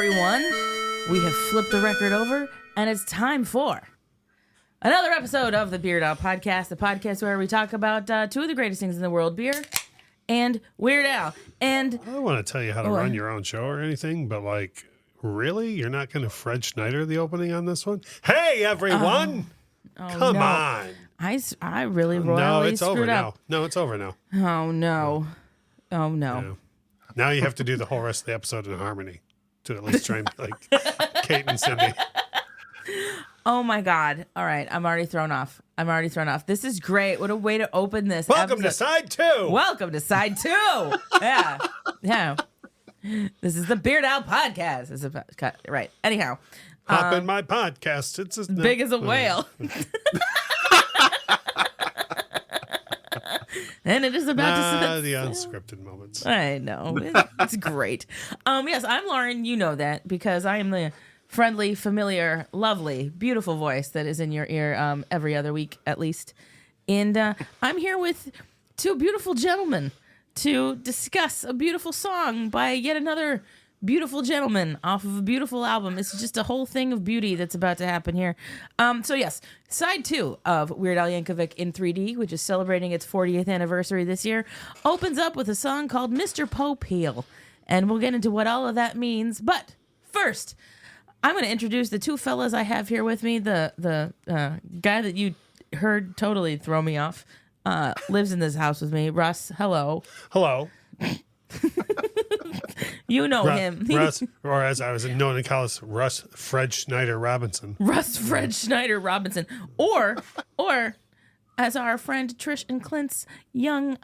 everyone. We have flipped the record over, and it's time for another episode of the Beard Al Podcast, the podcast where we talk about two of the greatest things in the world, beer and Weird Al. And I don't want to tell you how to run your own show or anything, but like, really? You're not going to Fred Schneider the opening on this one? Hey, everyone! Come on. I really royally screwed up. No, it's over now. Oh, no. Oh, no. Yeah. Now you have to do the whole rest of the episode in harmony to at least try and be like Kate and Cindy. Oh, my God. All right. I'm already thrown off. This is great. What a way to open this Welcome episode. to side two. Welcome to side two. Yeah. Yeah. This is the Beard Al Podcast. It's about, right. Anyhow. Hop in my podcast. It's as big as a whale. And it is about to the unscripted moments. I know. It's great. Yes, I'm Lauren. You know that because I am the friendly, familiar, lovely, beautiful voice that is in your ear every other week at least. And I'm here with two beautiful gentlemen to discuss a beautiful song by yet another beautiful gentleman off of a beautiful album. It's just a whole thing of beauty that's about to happen here. So yes, side two of Weird Al Yankovic in 3D, which is celebrating its 40th anniversary this year, opens up with a song called Mr. Popeil. And we'll get into what all of that means. But first, I'm going to introduce the two fellas I have here with me. The guy that you heard totally throw me off lives in this house with me. Russ, hello. Hello. You know him. Russ, or as I was known in college, Russ Fred Schneider Robinson. Russ Fred Schneider Robinson. Or as our friend Trish and Clint's young,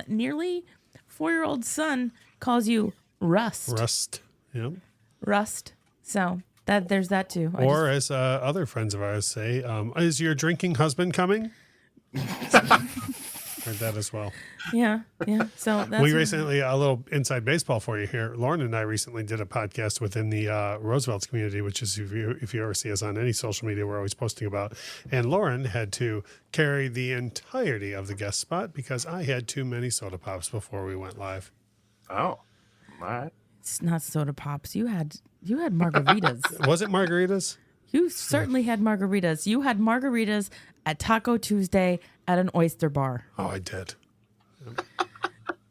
nearly 4-year-old son calls you, Rust. Rust. Yep. Rust. So there's that too. Or as other friends of ours say, is your drinking husband coming? Heard that as well. Yeah. So that's we recently, a little inside baseball for you here. Lauren and I recently did a podcast within the Roosevelt's community, which is if you ever see us on any social media, we're always posting about. And Lauren had to carry the entirety of the guest spot because I had too many soda pops before we went live. Oh, all right. It's not soda pops. You had margaritas. Was it margaritas? You certainly had margaritas. You had margaritas at Taco Tuesday at an oyster bar. Oh, I did.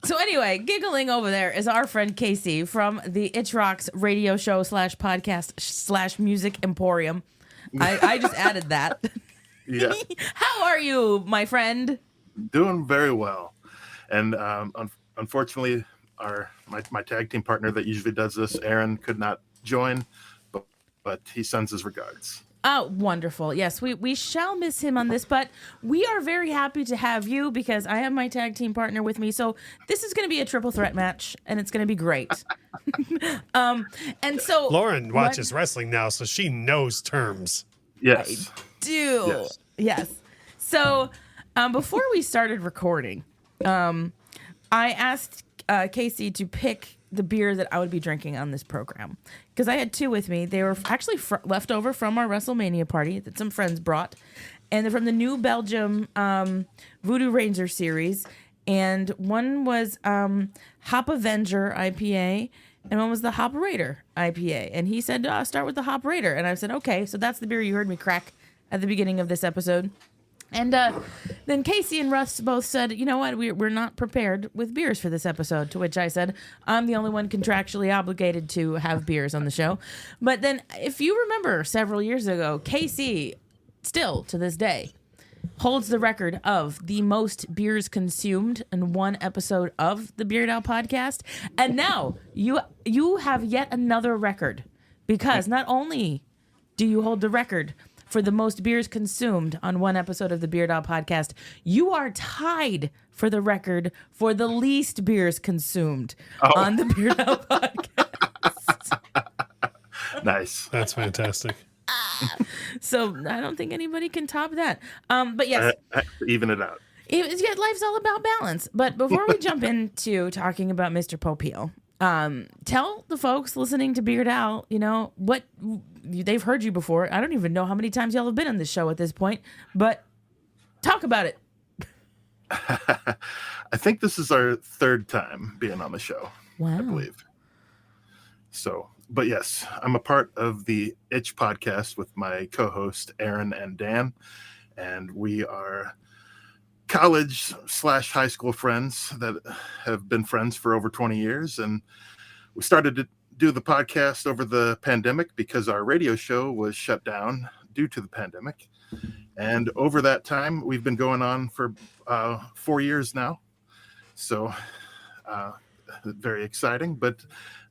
So anyway, giggling over there is our friend Casey from the Itch Rocks radio show / podcast / music emporium. I just added that. Yeah. How are you, my friend? Doing very well. And unfortunately, my tag team partner that usually does this, Aaron, could not join, but he sends his regards. Oh, wonderful. Yes, we shall miss him on this, but we are very happy to have you because I have my tag team partner with me. So this is going to be a triple threat match, and it's going to be great. And so Lauren watches wrestling now, so she knows terms. Yes. I do. Yes. So before we started recording, I asked Casey to pick the beer that I would be drinking on this program because I had two with me. They were actually left over from our WrestleMania party that some friends brought, and they're from the New Belgium Voodoo Ranger series. And one was Hop Avenger IPA, and one was the Hop Raider IPA. And he said, start with the Hop Raider, and I said, okay. So that's the beer you heard me crack at the beginning of this episode. And then Casey and Russ both said, you know what, we're not prepared with beers for this episode, to which I said, I'm the only one contractually obligated to have beers on the show. But then if you remember several years ago, Casey, still to this day, holds the record of the most beers consumed in one episode of the Beard Al Podcast. And now you have yet another record because not only do you hold the record for the most beers consumed on one episode of the Beard Al Podcast, you are tied for the record for the least beers consumed on the Beard Al Podcast. Nice. That's fantastic. So I don't think anybody can top that. But yes. Even it out. Life's all about balance. But before we jump into talking about Mr. Popeil, tell the folks listening to Beard Al, what they've heard you before. I don't even know how many times y'all have been on this show at this point, but talk about it. I think this is our third time being on the show. Wow. I believe. So but yes, I'm a part of the Itch podcast with my co-host Aaron and Dan, and we are college/high school friends that have been friends for over 20 years. And we started to do the podcast over the pandemic because our radio show was shut down due to the pandemic. And over that time, we've been going on for 4 years now. So very exciting. But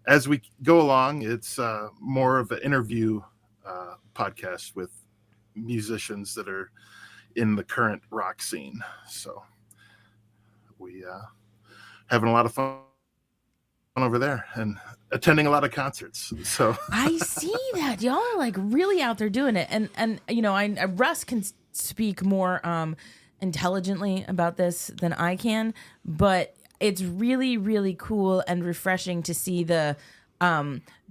as we go along, it's more of an interview podcast with musicians that are in the current rock scene. So we having a lot of fun over there and attending a lot of concerts. So I see that y'all are like really out there doing it, and you know, Russ can speak more intelligently about this than I can, but it's really cool and refreshing to see the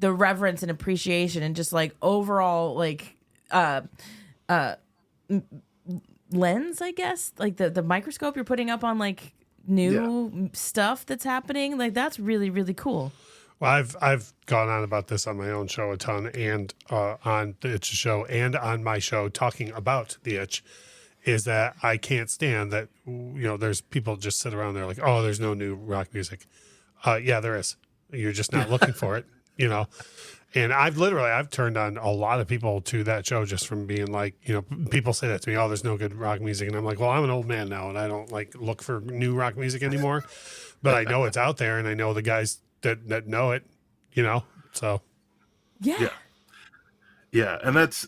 reverence and appreciation and just like overall like lens, I guess, like the microscope you're putting up on like new stuff that's happening. Like that's really cool. Well, I've gone on about this on my own show a ton, and on the Itch show and on my show talking about the Itch, is that I can't stand that, you know, there's people just sit around there like, oh, there's no new rock music. Yeah, there is. You're just not looking for it, you know. And I've turned on a lot of people to that show just from being like, you know, people say that to me, oh, there's no good rock music. And I'm like, well, I'm an old man now and I don't like look for new rock music anymore. But I know it's out there and I know the guys that know it, you know. So Yeah. And that's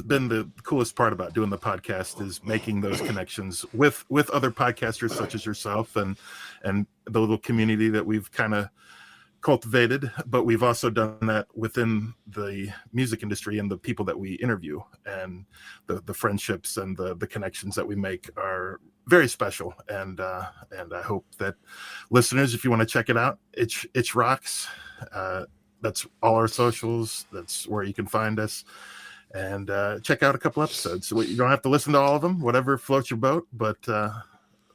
been the coolest part about doing the podcast, is making those connections with other podcasters such as yourself and the little community that we've kind of cultivated. But we've also done that within the music industry and the people that we interview, and the friendships and the connections that we make are very special. And I hope that listeners, if you want to check it out, Itch Rocks. That's all our socials. That's where you can find us, and check out a couple episodes. So you don't have to listen to all of them, whatever floats your boat. But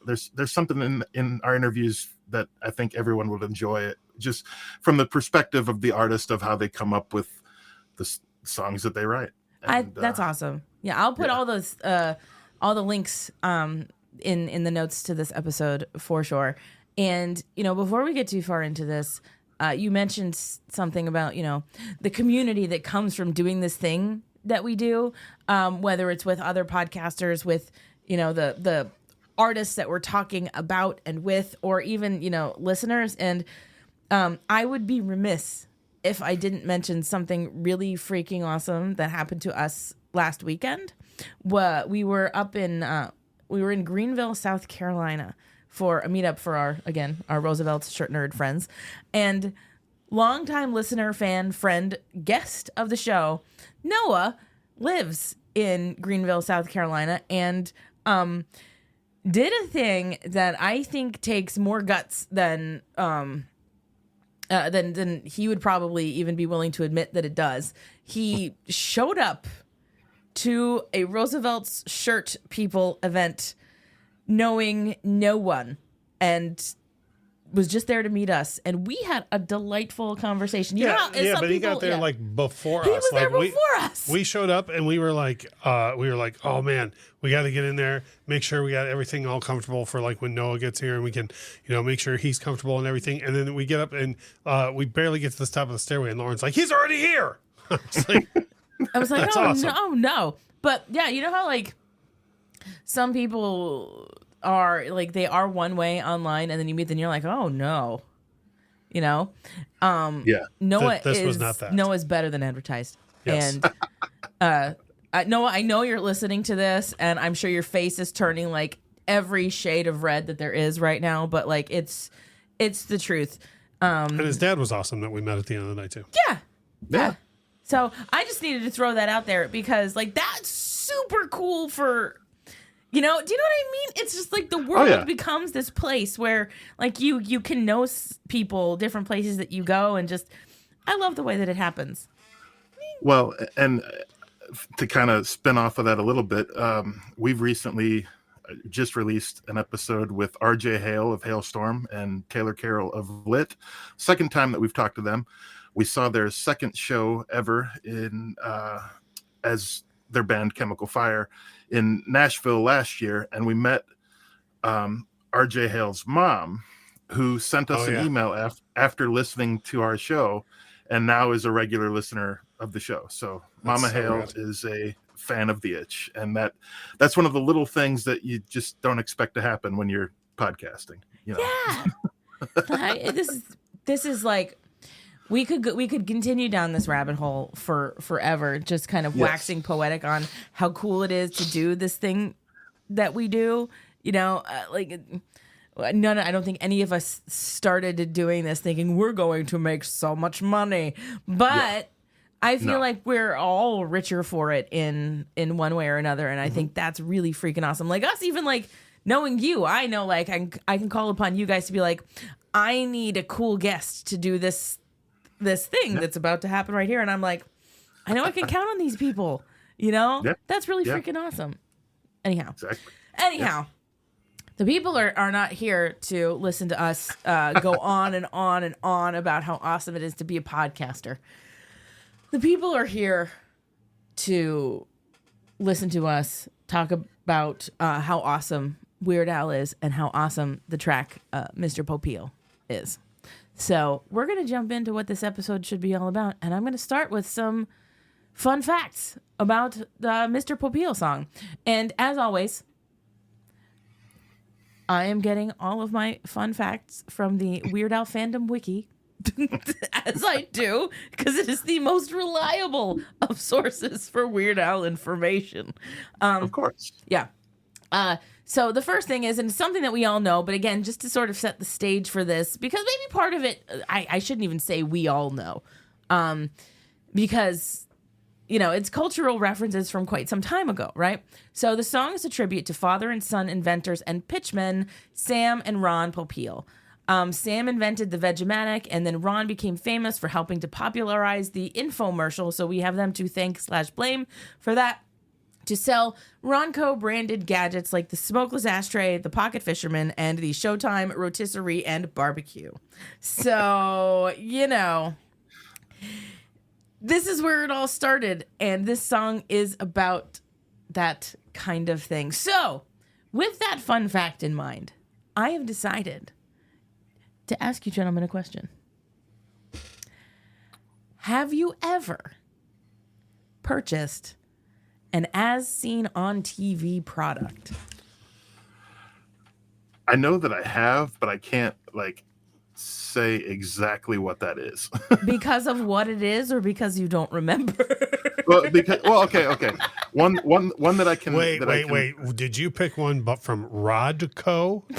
there's something in our interviews that I think everyone would enjoy, it just from the perspective of the artist, of how they come up with the songs that they write. And, That's awesome. Yeah, I'll put all those all the links in the notes to this episode for sure. And you know, before we get too far into this, you mentioned something about, you know, the community that comes from doing this thing that we do, whether it's with other podcasters, with, you know, the artists that we're talking about and with, or even, you know, listeners. And I would be remiss if I didn't mention something really freaking awesome that happened to us last weekend. We were in Greenville, South Carolina, for a meetup for our Roosevelt's Shirt Nerd friends, and longtime listener, fan, friend, guest of the show, Noah, lives in Greenville, South Carolina, and did a thing that I think takes more guts than he would probably even be willing to admit that it does. He showed up to a Roosevelt's Shirt People event knowing no one, and was just there to meet us, and we had a delightful conversation. You know how, but he got there like before us. He was there like before us. We showed up and we were like, oh man, we got to get in there, make sure we got everything all comfortable for like when Noah gets here, and we can, you know, make sure he's comfortable and everything. And then we get up and we barely get to the top of the stairway, and Lauren's like, he's already here. I was like, oh awesome. no. But yeah, you know how like some people are like, they are one way online, and then you meet them and you're like, oh no, you know. Noah was not that. Noah's better than advertised. Yes. And Noah, I know you're listening to this, and I'm sure your face is turning like every shade of red that there is right now, but like it's the truth. And his dad was awesome that we met at the end of the night too. Yeah. So I just needed to throw that out there, because like that's super cool for, you know, do you know what I mean? It's just like the world becomes this place where like you can know people, different places that you go, and just, I love the way that it happens. Well, and to kind of spin off of that a little bit, we've recently just released an episode with RJ Hale of Hailstorm and Taylor Carroll of Lit. Second time that we've talked to them. We saw their second show ever in as their band Chemical Fire in Nashville last year, and we met RJ Hale's mom, who sent us an email after listening to our show, and now is a regular listener of the show. So Mama Hale is a fan of The Itch, and that's one of the little things that you just don't expect to happen when you're podcasting. You know? Yeah. This is like we could continue down this rabbit hole for forever, just kind of waxing poetic on how cool it is to do this thing that we do. You know, I don't think any of us started doing this thinking we're going to make so much money, but I feel like we're all richer for it in one way or another, and I think that's really freaking awesome. Like us, even like knowing you, I know like I can call upon you guys to be like, I need a cool guest to do this thing that's about to happen right here, and I'm like, I know I can count on these people. You know, that's really freaking awesome. Anyhow, the people are not here to listen to us go on and on and on about how awesome it is to be a podcaster. The people are here to listen to us talk about how awesome Weird Al is and how awesome the track Mr. Popeil is. So we're going to jump into what this episode should be all about, and I'm going to start with some fun facts about the Mr. Popeil song. And as always, I am getting all of my fun facts from the Weird Al fandom wiki, as I do, because it is the most reliable of sources for Weird Al information. Of course. Yeah. So the first thing is, and it's something that we all know, but again, just to sort of set the stage for this, because maybe part of it, I shouldn't even say we all know, because, you know, it's cultural references from quite some time ago, right? So the song is a tribute to father and son inventors and pitchmen, Sam and Ron Popeil. Sam invented the Vegematic, and then Ron became famous for helping to popularize the infomercial, so we have them to thank/blame for that, to sell Ronco branded gadgets like the smokeless ashtray, the pocket fisherman, and the Showtime rotisserie and barbecue. So, you know, this is where it all started, and this song is about that kind of thing. So, with that fun fact in mind, I have decided to ask you gentlemen a question. Have you ever purchased an as seen on TV product? I know that I have, but I can't like say exactly what that is. Because of what it is, or because you don't remember? Okay. One that I can. Wait. Did you pick one, but from Rodco,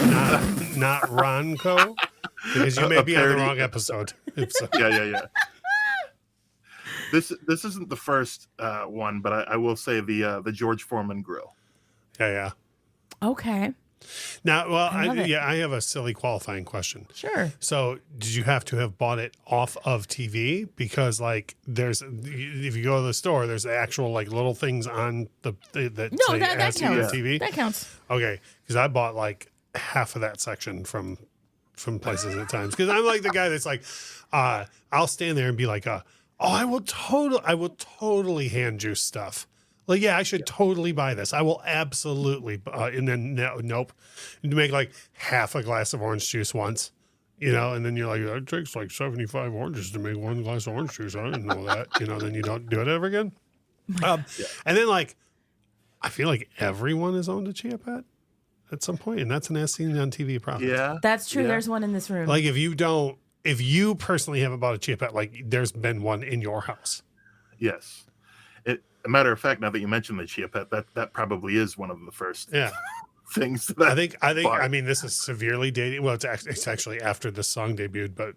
not Ronco? Because you may be on the wrong episode. So. Yeah. This isn't the first one, but I will say the George Foreman grill. Yeah. Okay. Now, well, I have a silly qualifying question. Sure. So, did you have to have bought it off of TV? Because, like, if you go to the store, there's actual like little things on that say that seen on counts. TV. That counts. Okay, because I bought like half of that section from places at times. Because I'm like the guy that's like, I'll stand there and be like, I will totally hand juice stuff. Like, yeah, I should totally buy this. I will absolutely. And then, nope. You make like half a glass of orange juice once, you know, and then you're like, it takes like 75 oranges to make one glass of orange juice. I didn't know that, you know, then you don't do it ever again. And then, like, I feel like everyone has owned a Chia Pet at some point, and that's an as seen on TV product. Yeah. That's true. Yeah. There's one in this room. Like, if you personally haven't bought a Chia Pet, like, there's been one in your house. Yes. A matter of fact, now that you mentioned the Chia Pet, that probably is one of the first things that I think I mean, this is severely dated. Well, it's actually after the song debuted, but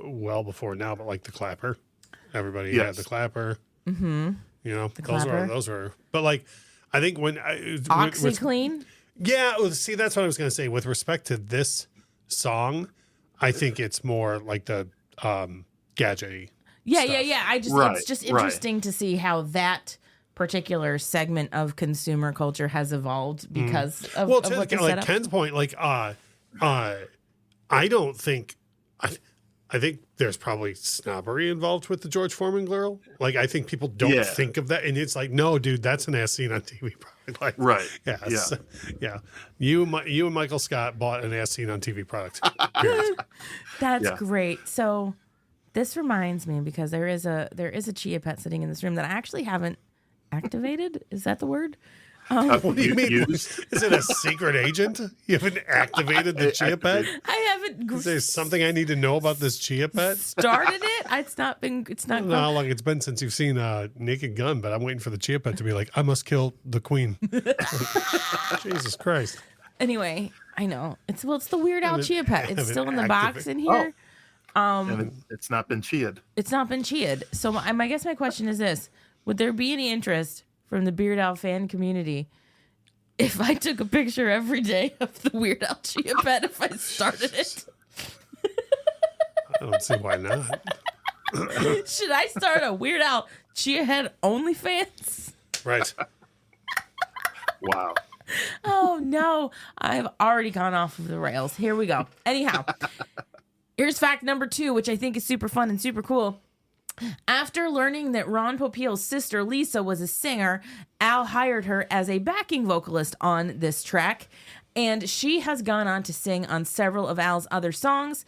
well before now. But like the clapper, everybody had the clapper. Mm-hmm. You know, those were. But like, I think when OxyClean. See, that's what I was going to say. With respect to this song, I think it's more like the gadgety. Yeah. It's just interesting to see how that particular segment of consumer culture has evolved because of what they set up. Ken's point, like, I don't think I think there's probably snobbery involved with the George Foreman girl. Like, I think people don't think of that. And it's like, no, dude, that's an ass scene on TV. Product. Like, Right. Yeah. You and Michael Scott bought an ass scene on TV product. That's great. So this reminds me, because there is a Chia Pet sitting in this room that I actually haven't activated. Is that the word? What do you mean? Is it a secret agent? You haven't activated the Chia Pet? I haven't. Is there something I need to know about this Chia Pet? Started it. It's not. I don't know how long it's been since you've seen Naked Gun, but I'm waiting for the Chia Pet to be like, I must kill the queen. Jesus Christ. Anyway, I know it's the Weird Al Chia Pet. It's still in the box in here. And it's not been chia'd. It's not been chia'd. So I guess my question is this: would there be any interest from the Weird Al fan community if I took a picture every day of the Weird Al Chia Pet if I started it? I don't see why not. Should I start a Weird Al Chia Head OnlyFans? Right. Wow. Oh no, I've already gone off of the rails. Here we go. Anyhow, here's fact number 2, which I think is super fun and super cool. After learning that Ron Popeil's sister Lisa was a singer, Al hired her as a backing vocalist on this track, and she has gone on to sing on several of Al's other songs,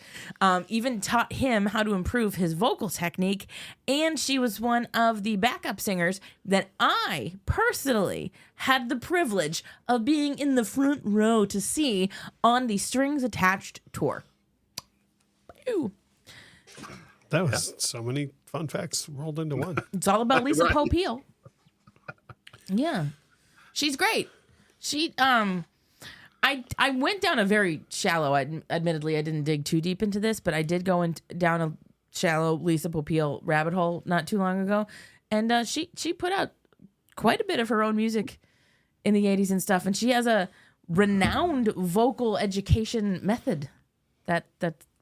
even taught him how to improve his vocal technique, and she was one of the backup singers that I personally had the privilege of being in the front row to see on the Strings Attached tour. Ew. That was so many fun facts rolled into one. It's all about Lisa Popeil. Yeah. She's great. She I went down a very shallow, admittedly I didn't dig too deep into this, but I did go down a shallow Lisa Popeil rabbit hole not too long ago. And she put out quite a bit of her own music in the 80s and stuff, and she has a renowned vocal education method that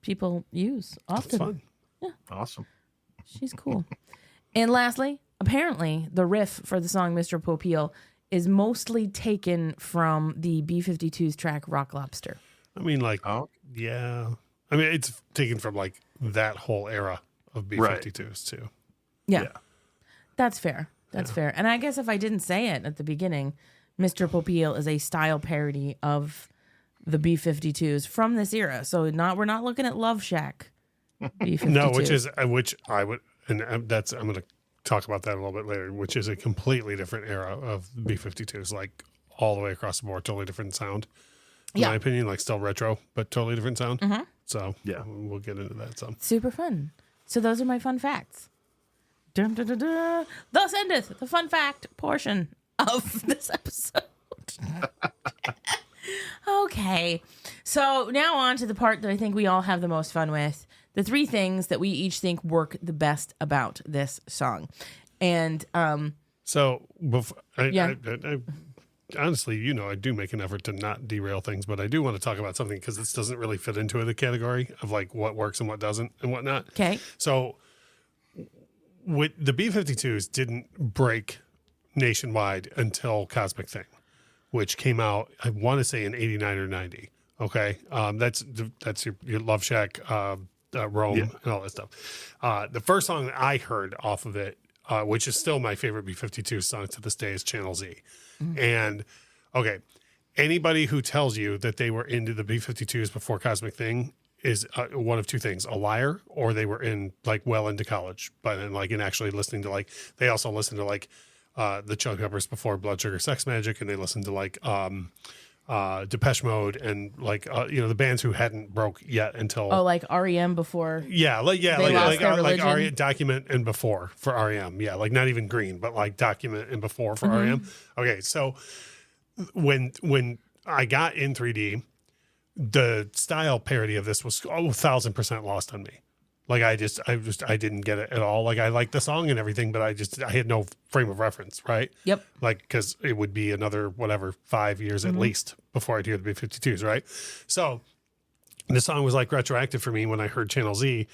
people use often. That's fun. Yeah. Awesome. She's cool. And lastly, apparently the riff for the song Mr. Popeil is mostly taken from the B-52's track Rock Lobster. I mean, like, yeah. I mean, it's taken from like that whole era of B-52s too. Yeah. That's fair. That's fair. And I guess if I didn't say it at the beginning, Mr. Popeil is a style parody of the B-52s from this era. So we're not looking at Love Shack B-52. No, which I would, and I'm going to talk about that a little bit later, which is a completely different era of B-52s, like all the way across the board, totally different sound. In my opinion, like still retro, but totally different sound. Mm-hmm. So yeah, we'll get into that. So super fun. So those are my fun facts. Dun, dun, dun, dun. Thus endeth the fun fact portion of this episode. Okay, so now on to the part that I think we all have the most fun with. The 3 things that we each think work the best about this song. And so before, I honestly, I do make an effort to not derail things, but I do want to talk about something because this doesn't really fit into the category of like what works and what doesn't and whatnot. Okay. So with the B-52s didn't break nationwide until Cosmic Thing, which came out, I want to say in 89 or 90. Okay. That's your Love Shack, Rome and all that stuff. The first song that I heard off of it, which is still my favorite B-52 song to this day, is Channel Z. Mm-hmm. And okay, anybody who tells you that they were into the B-52s before Cosmic Thing is one of 2 things: a liar, or they were well into college, but then and actually listening to they also listened to the Chili Peppers before Blood Sugar Sex Magic, and they listened to Depeche Mode and the bands who hadn't broke yet until like REM before. Like REM, Document and before for REM. Yeah, like not even Green, but like Document and before for REM. Okay, so when I got in 3D, the style parody of this was 1,000% lost on me. Like I didn't get it at all. Like I liked the song and everything, but I had no frame of reference, right? Yep. Like, cause it would be another, 5 years at least before I'd hear the B-52s, right? So the song was like retroactive for me when I heard Channel Z.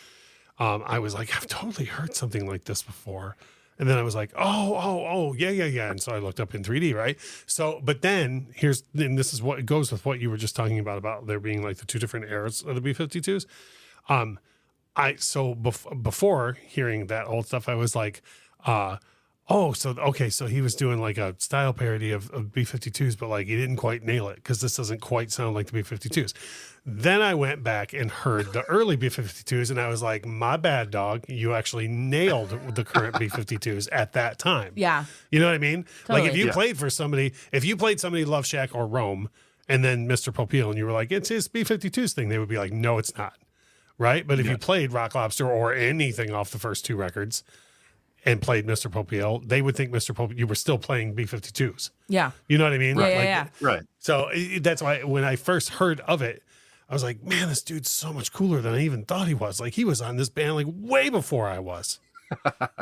I was like, I've totally heard something like this before. And then I was like, yeah. And so I looked up in 3D, right? So, but then this is what goes with what you were just talking about there being like the 2 different eras of the B-52s. before hearing that old stuff, I was like, so he was doing like a style parody of B-52s, but like he didn't quite nail it because this doesn't quite sound like the B-52s. Then I went back and heard the early B-52s, and I was like, my bad, dog. You actually nailed the current B-52s at that time. Yeah. You know what I mean? Totally. Like if you played somebody Love Shack or Rome, and then Mr. Popeil, and you were like, it's his B-52s thing, they would be like, no, it's not. Right? But if you played Rock Lobster or anything off the first two records and played Mr. Popeil, they would think Mr. Popeil, you were still playing B-52s. Yeah. You know what I mean? Yeah. Right. So that's why when I first heard of it, I was like, man, this dude's so much cooler than I even thought he was. Like he was on this band like way before I was.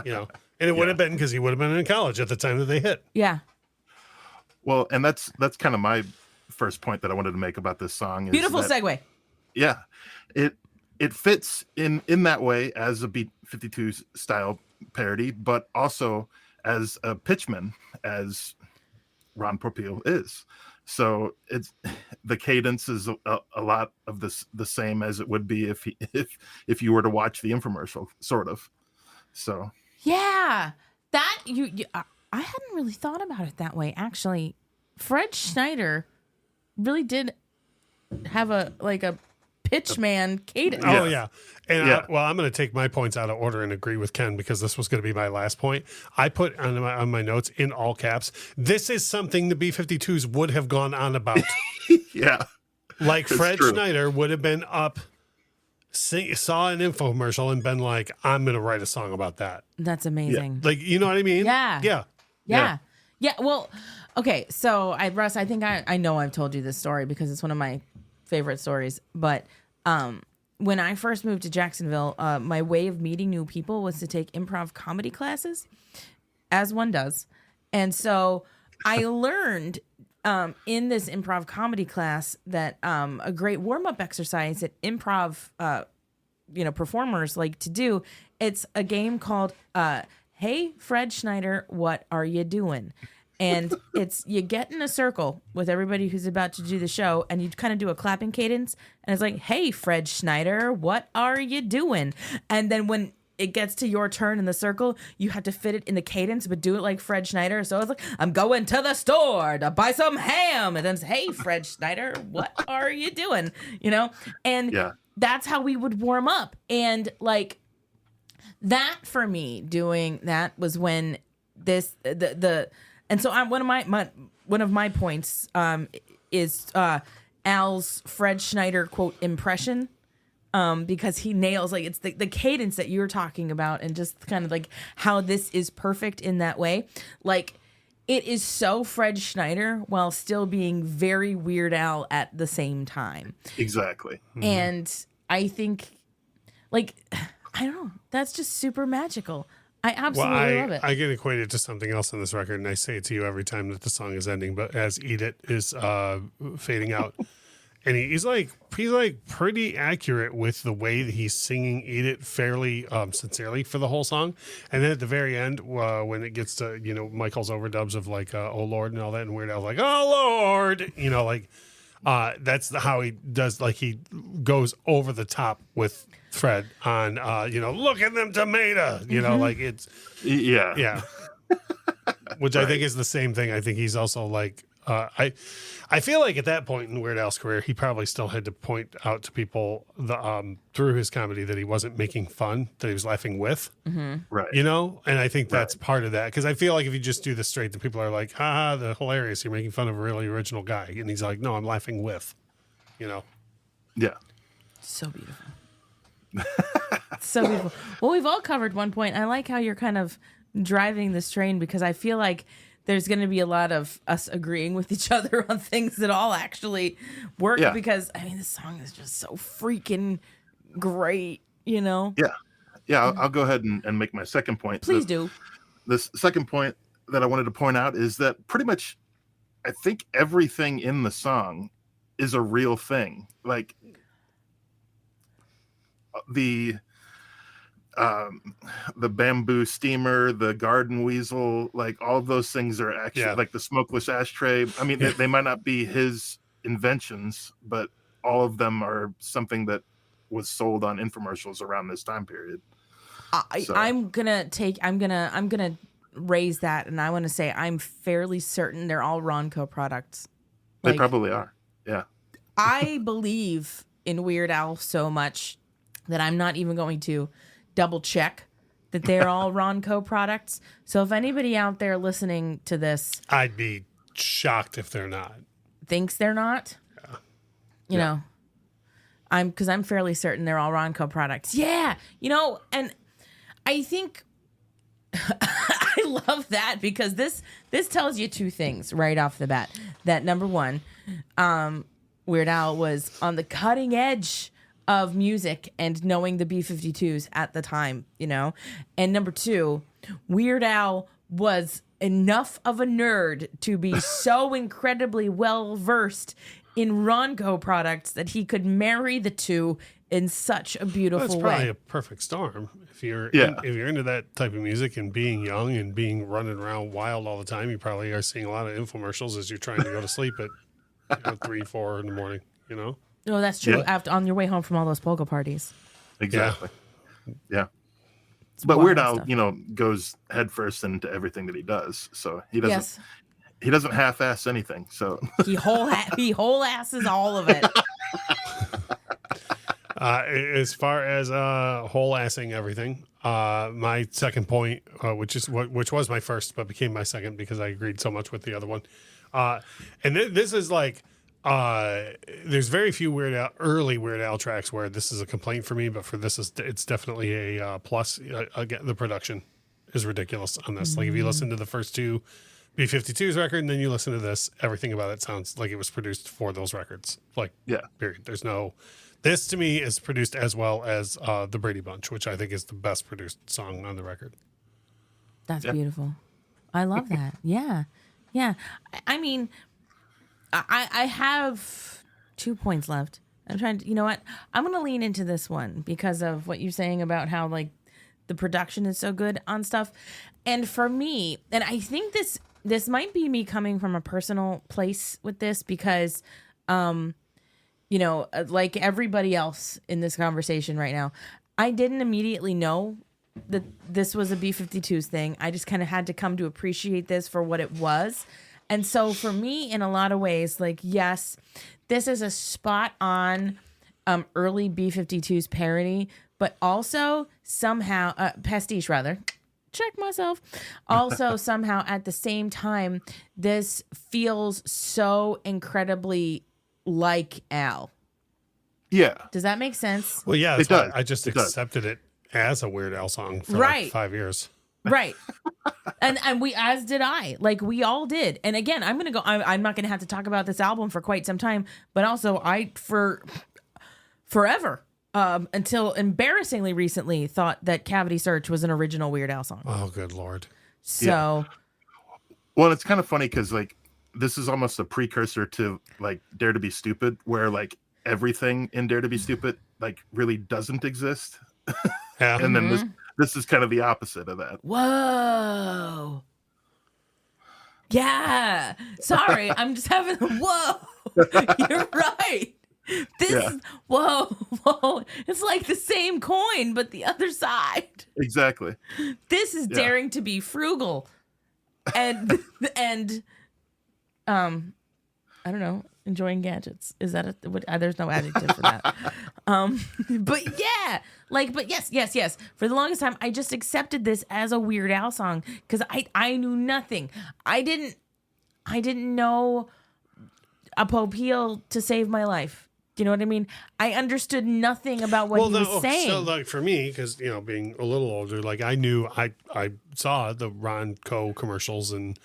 And it would have been because he would have been in college at the time that they hit. Yeah. Well, and that's kind of my first point that I wanted to make about this song. Beautiful segue. Yeah. It fits in that way as a B-52 style parody, but also as a pitchman, as Ron Popeil is. So the cadence is a lot of the same as it would be if you were to watch the infomercial, sort of. So yeah, that I hadn't really thought about it that way. Actually, Fred Schneider really did have a pitchman cadence. Oh yeah. And I'm going to take my points out of order and agree with Ken because this was going to be my last point. I put on my notes in all caps, this is something the B-52s would have gone on about. Yeah. Like Fred Schneider would have been up, saw an infomercial and been like, I'm going to write a song about that. That's amazing. Like, you know what I mean? Yeah. Well, okay. So Russ, I think I know I've told you this story because it's one of my favorite stories, but when I first moved to Jacksonville, my way of meeting new people was to take improv comedy classes, as one does. And so I learned in this improv comedy class that a great warm-up exercise that improv performers like to do, it's a game called Hey Fred Schneider, What Are You Doing? And you get in a circle with everybody who's about to do the show, and you kind of do a clapping cadence, and it's like, hey, Fred Schneider, what are you doing? And then when it gets to your turn in the circle, you have to fit it in the cadence, but do it like Fred Schneider. So it's like, I'm going to the store to buy some ham. And then it's, hey, Fred Schneider, what are you doing? And that's how we would warm up. And like that for me, doing that was when and so one of my points is Al's Fred Schneider quote impression, because he nails like it's the cadence that you're talking about and just kind of like how this is perfect in that way. Like it is so Fred Schneider while still being very Weird Al at the same time. Exactly. Mm-hmm. And I think I don't know, that's just super magical. I absolutely love it. I get equated to something else on this record, and I say it to you every time that the song is ending, but as Eat It is fading out. And he's pretty accurate with the way that he's singing Eat It fairly sincerely for the whole song. And then at the very end, when it gets to, Michael's overdubs of like, oh Lord and all that, and Weird Al's like, oh Lord, that's how he does, like he goes over the top with Fred on, look at them tomato, like it's, yeah. Which I think is the same thing. I think he's also like, I feel like at that point in Weird Al's career, he probably still had to point out to people through his comedy that he wasn't making fun, that he was laughing with, right? And I think that's part of that, because I feel like if you just do this straight, the people are like, "Ha, they're hilarious. You're making fun of a really original guy," and he's like, "No, I'm laughing with," Yeah. So beautiful. So beautiful. Well, we've all covered one point. I like how you're kind of driving this train because I feel like there's going to be a lot of us agreeing with each other on things that all actually work because, this song is just so freaking great, Yeah. I'll go ahead and make my second point. Please do. This second point that I wanted to point out is that pretty much I think everything in the song is a real thing. Like the bamboo steamer, the garden weasel, like all of those things are actually like the smokeless ashtray. I mean, they might not be his inventions, but all of them are something that was sold on infomercials around this time period. I'm gonna raise that, and I want to say I'm fairly certain they're all Ronco products. They probably are. Yeah. I believe in Weird Al so much that I'm not even going to double check that they're all Ronco products. So if anybody out there listening to this, I'd be shocked if they're not. Thinks they're not, you know, because I'm fairly certain they're all Ronco products. Yeah, you know, and I think I love that because this tells you two things right off the bat. That number one, Weird Al was on the cutting edge of music and knowing the B-52s at the time, you know, and number two, Weird Al was enough of a nerd to be so incredibly well versed in Ronco products that he could marry the two in such a beautiful It's probably way. a perfect storm if you're if you're into that type of music and being young and being running around wild all the time. You probably are seeing a lot of infomercials as you're trying to go to sleep at 3, 4 in the morning. You know. No, that's true. Yeah. After on your way home from all those polka parties. Exactly. Yeah. It's But wild Weird Al, stuff. you know, goes headfirst into everything that he does. So he doesn't Yes, he doesn't half-ass anything. So he whole asses all of it. As far as whole assing everything, my second point, which was my first but became my second because I agreed so much with the other one, and this is like there's very few early Weird Al tracks where this is a complaint for me, but for this it's definitely a plus. Again, the production is ridiculous on this. Like if you listen to the first two B-52s record and then you listen to this, everything about it sounds like it was produced for those records. Like period. There's no. This to me is produced as well as the Brady Bunch, which I think is the best produced song on the record. That's beautiful. I love that. Yeah. I mean, I have 2 points left. I'm trying to, you know what? I'm going to lean into this one because of what you're saying about how like the production is so good on stuff. And for me, and I think this might be me coming from a personal place with this because, you know, like everybody else in this conversation right now, I didn't immediately know that this was a B-52s thing. I just kind of had to come to appreciate this for what it was. And so for me, in a lot of ways, like, yes, this is a spot on early B-52s parody, but also somehow, pastiche rather, check myself. Also somehow at the same time, this feels so incredibly like Al. yeah. Does that make sense? Well, yeah, It does. I just It does. accepted it as a Weird Al song for Right. like 5 years. Right. And we, as did I, like we all did. And again, I'm not going to have to talk about this album for quite some time, but also forever, until embarrassingly recently thought that Cavity Search was an original Weird Al song. Oh, good Lord. So Well, it's kind of funny because like this is almost a precursor to like Dare to Be Stupid, where like everything in Dare to Be Stupid like really doesn't exist. Yeah. And then this is kind of the opposite of that. whoa. Yeah. Sorry, I'm just having whoa. You're right. This whoa. It's like the same coin, but the other side. Exactly. This is daring to be frugal. And I don't know, enjoying gadgets. Is that there's no adjective for that. But yeah, but yes. For the longest time, I just accepted this as a Weird Al song because I knew nothing. I didn't know a Popeil to save my life. Do you know what I mean? I understood nothing about what he was saying. So like for me, because you know, being a little older, like I knew I saw the Ron Co commercials and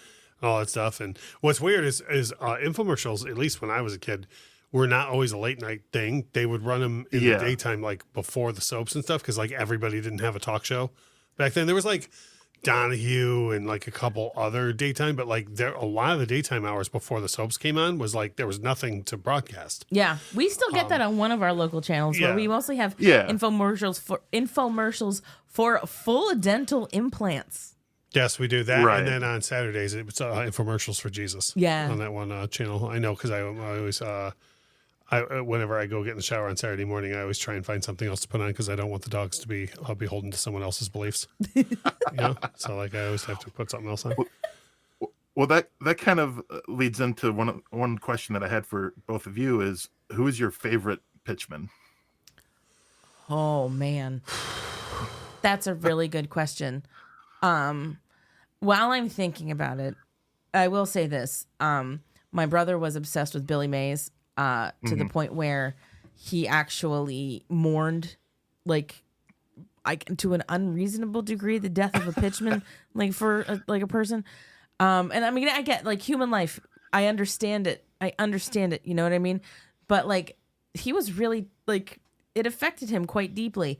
all that stuff. And what's weird is infomercials, at least when I was a kid, were not always a late night thing. They would run them in the daytime, like before the soaps and stuff, because like everybody didn't have a talk show back then. There was like Donahue and like a couple other daytime, but like a lot of the daytime hours before the soaps came on was like there was nothing to broadcast. Yeah, we still get that on one of our local channels where we mostly have infomercials for full dental implants. Yes, we do that, Right. and then on Saturdays it's infomercials for Jesus. Yeah. On that one channel, I know because I always whenever I go get in the shower on Saturday morning, I always try and find something else to put on because I don't want the dogs to be beholden to someone else's beliefs. So like I always have to put something else on. Well, that kind of leads into one question that I had for both of you is, who is your favorite pitchman? Oh man, that's a really good question. While I'm thinking about it, I will say this. My brother was obsessed with Billy Mays to the point where he actually mourned, like to an unreasonable degree, the death of a pitchman, like for a person. And I mean, I get like human life. I understand it. You know what I mean? But like, he was really like, it affected him quite deeply.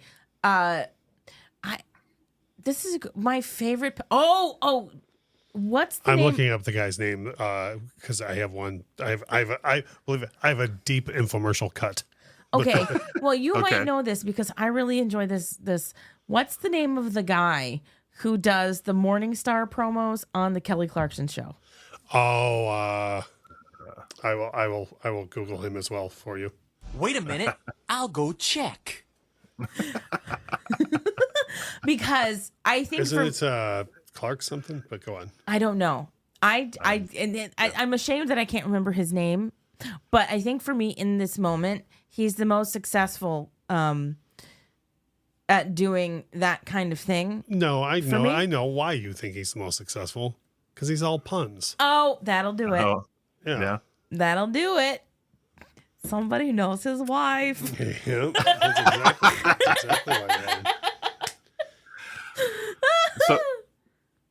This is my favorite. What's the name? I'm looking up the guy's name because I have one. I believe I have a deep infomercial cut. Okay. Well, you might know this because I really enjoy this. What's the name of the guy who does the Morningstar promos on the Kelly Clarkson show? Oh, I will Google him as well for you. Wait a minute. I'll go check. Because I think Isn't it Clark something? But go on. I don't know. I'm ashamed that I can't remember his name, but I think for me in this moment, he's the most successful at doing that kind of thing. No, I know why you think he's the most successful, because he's all puns. Oh, that'll do it. Oh, Yeah. That'll do it. Somebody knows his wife. Yep, that's exactly why you're on.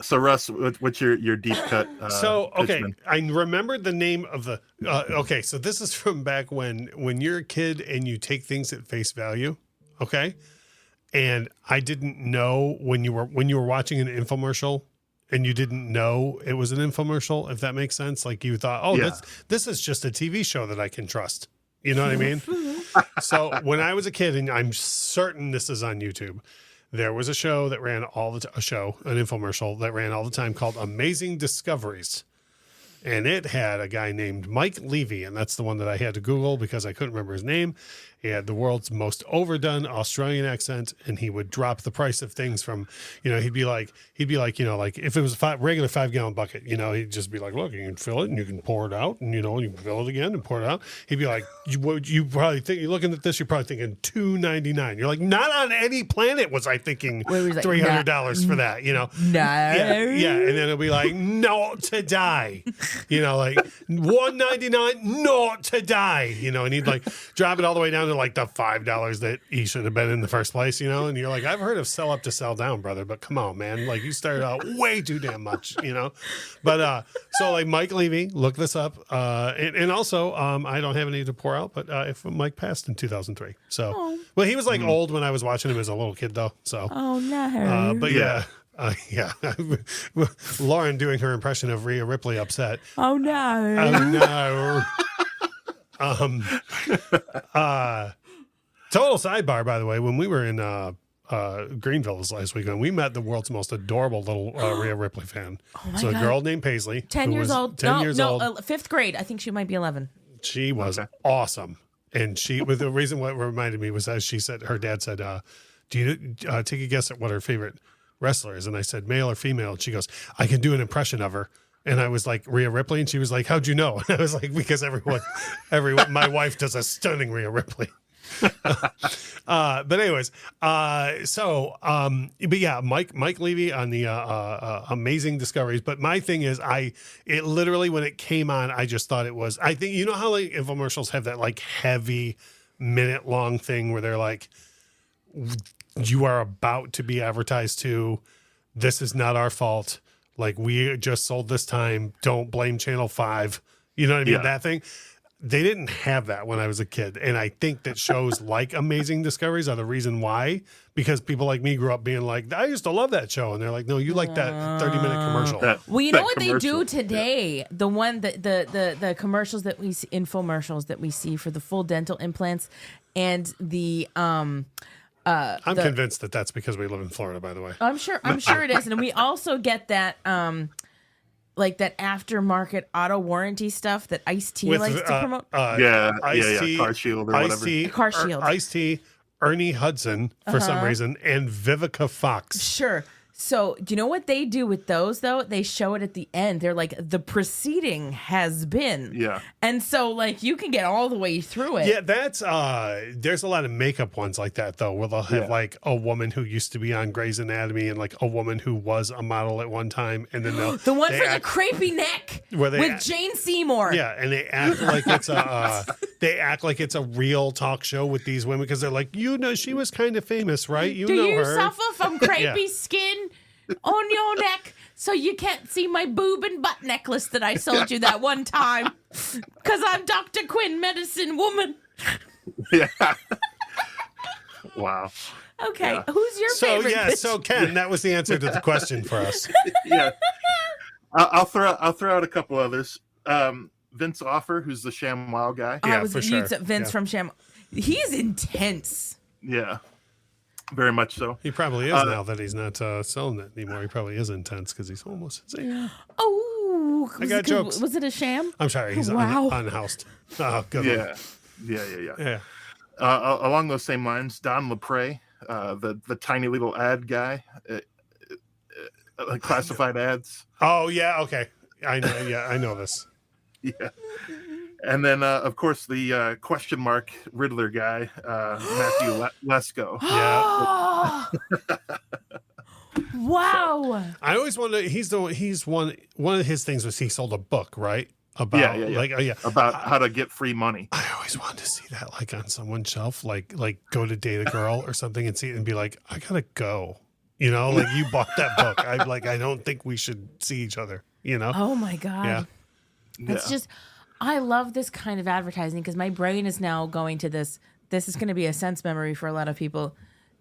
So Russ, what's your deep cut? Pitchman? I remembered the name of the. Okay, so this is from back when you're a kid and you take things at face value. Okay, and I didn't know when you were watching an infomercial and you didn't know it was an infomercial. If that makes sense, like you thought, this is just a TV show that I can trust. You know what I mean? So when I was a kid, and I'm certain this is on YouTube, there was a show that ran an infomercial that ran all the time called Amazing Discoveries. And it had a guy named Mike Levy, and that's the one that I had to Google because I couldn't remember his name. He had the world's most overdone Australian accent, and he would drop the price of things from, he'd be like, like if it was a regular 5-gallon bucket, he'd just be like, look, you can fill it and you can pour it out, and you can fill it again and pour it out. He'd be like, you probably think, you're looking at this, you're probably thinking $2.99. You're like, not on any planet was I thinking $300 for that, No. Yeah, and then it'll be like, not to die, like $1.99, not to die, and he'd like drop it all the way down to like the $5 that he should have been in the first place, and you're like, I've heard of sell up to sell down, brother, but come on, man, like you started out way too damn much, but so like Mike Levy, look this up, and also I don't have any to pour out, but if Mike passed in 2003, so well, he was like old when I was watching him as a little kid though, so but yeah. Lauren doing her impression of Rhea Ripley upset. Oh no. Total sidebar, by the way, when we were in Greenville this last weekend, we met the world's most adorable little Rhea Ripley fan. Oh my God. God. A girl named Paisley. 10 years old. 10 years old. Fifth grade. I think she might be 11. She was awesome. And the reason what reminded me was, as she said, her dad said, do you take a guess at what her favorite wrestler is? And I said, male or female? And she goes, I can do an impression of her. And I was like, Rhea Ripley? And she was like, how'd you know? And I was like, because everyone, my wife does a stunning Rhea Ripley. But anyways, but yeah, Mike Levy on the Amazing Discoveries. But my thing is, it literally, when it came on, I just thought it was, I think, how like infomercials have that like heavy minute-long thing where they're like, you are about to be advertised to, this is not our fault. Like, we just sold this time. Don't blame Channel 5. You know what I mean? Yeah. That thing. They didn't have that when I was a kid. And I think that shows like Amazing Discoveries are the reason why. Because people like me grew up being like, I used to love that show. And they're like, no, you like that 30-minute commercial. Well, you know what they do today? The one that the commercials that we see, infomercials that we see for the full dental implants and the I'm convinced that that's because we live in Florida, by the way. I'm sure it is. And we also get that like that aftermarket auto warranty stuff that Ice-T likes to promote. Ice-T, Car Shield or whatever. Car Shield. Ice-T, Ernie Hudson for some reason, and Vivica Fox. Sure. So, do you know what they do with those, though? They show it at the end. They're like, the proceeding has been. Yeah. And so, like, you can get all the way through it. Yeah, that's, there's a lot of makeup ones like that, though, where they'll have, like, a woman who used to be on Grey's Anatomy and, like, a woman who was a model at one time. And then they'll. The one for the crepey neck with Jane Seymour. Yeah, and they act like it's they act like it's a real talk show with these women because they're like, you know, she was kind of famous, right? You Do know you her. suffer from crepey skin on your neck so you can't see my boob and butt necklace that I sold you that one time? Because I'm Dr. Quinn, medicine woman. Yeah. Wow. Okay, Yeah. who's your favorite? So Ken, that was the answer to the question for us. Yeah. I'll throw out a couple others. Vince Offer, who's the ShamWow guy. Yeah, was for sure. Vince from Sham. He's intense. Yeah. Very much so. He probably is now that he's not selling it anymore. He probably is intense because he's homeless. Oh, I got jokes. Was it a sham? I'm sorry, he's unhoused. Oh, good one. Yeah. Along those same lines, Don LaPrey, the tiny little ad guy, classified ads. Oh yeah, okay. I know. Yeah, I know this. Yeah. And then, of course, the question mark Riddler guy, Matthew Lesko. Yeah. Wow. I always wonder. One of his things was he sold a book, right? About about how to get free money. I always wanted to see that, like on someone's shelf, like go to date a girl or something and see it and be like, I gotta go. You know, like you bought that book. I don't think we should see each other. You know? Oh my God. Yeah. It's just, I love this kind of advertising because my brain is now going to this. This is going to be a sense memory for a lot of people.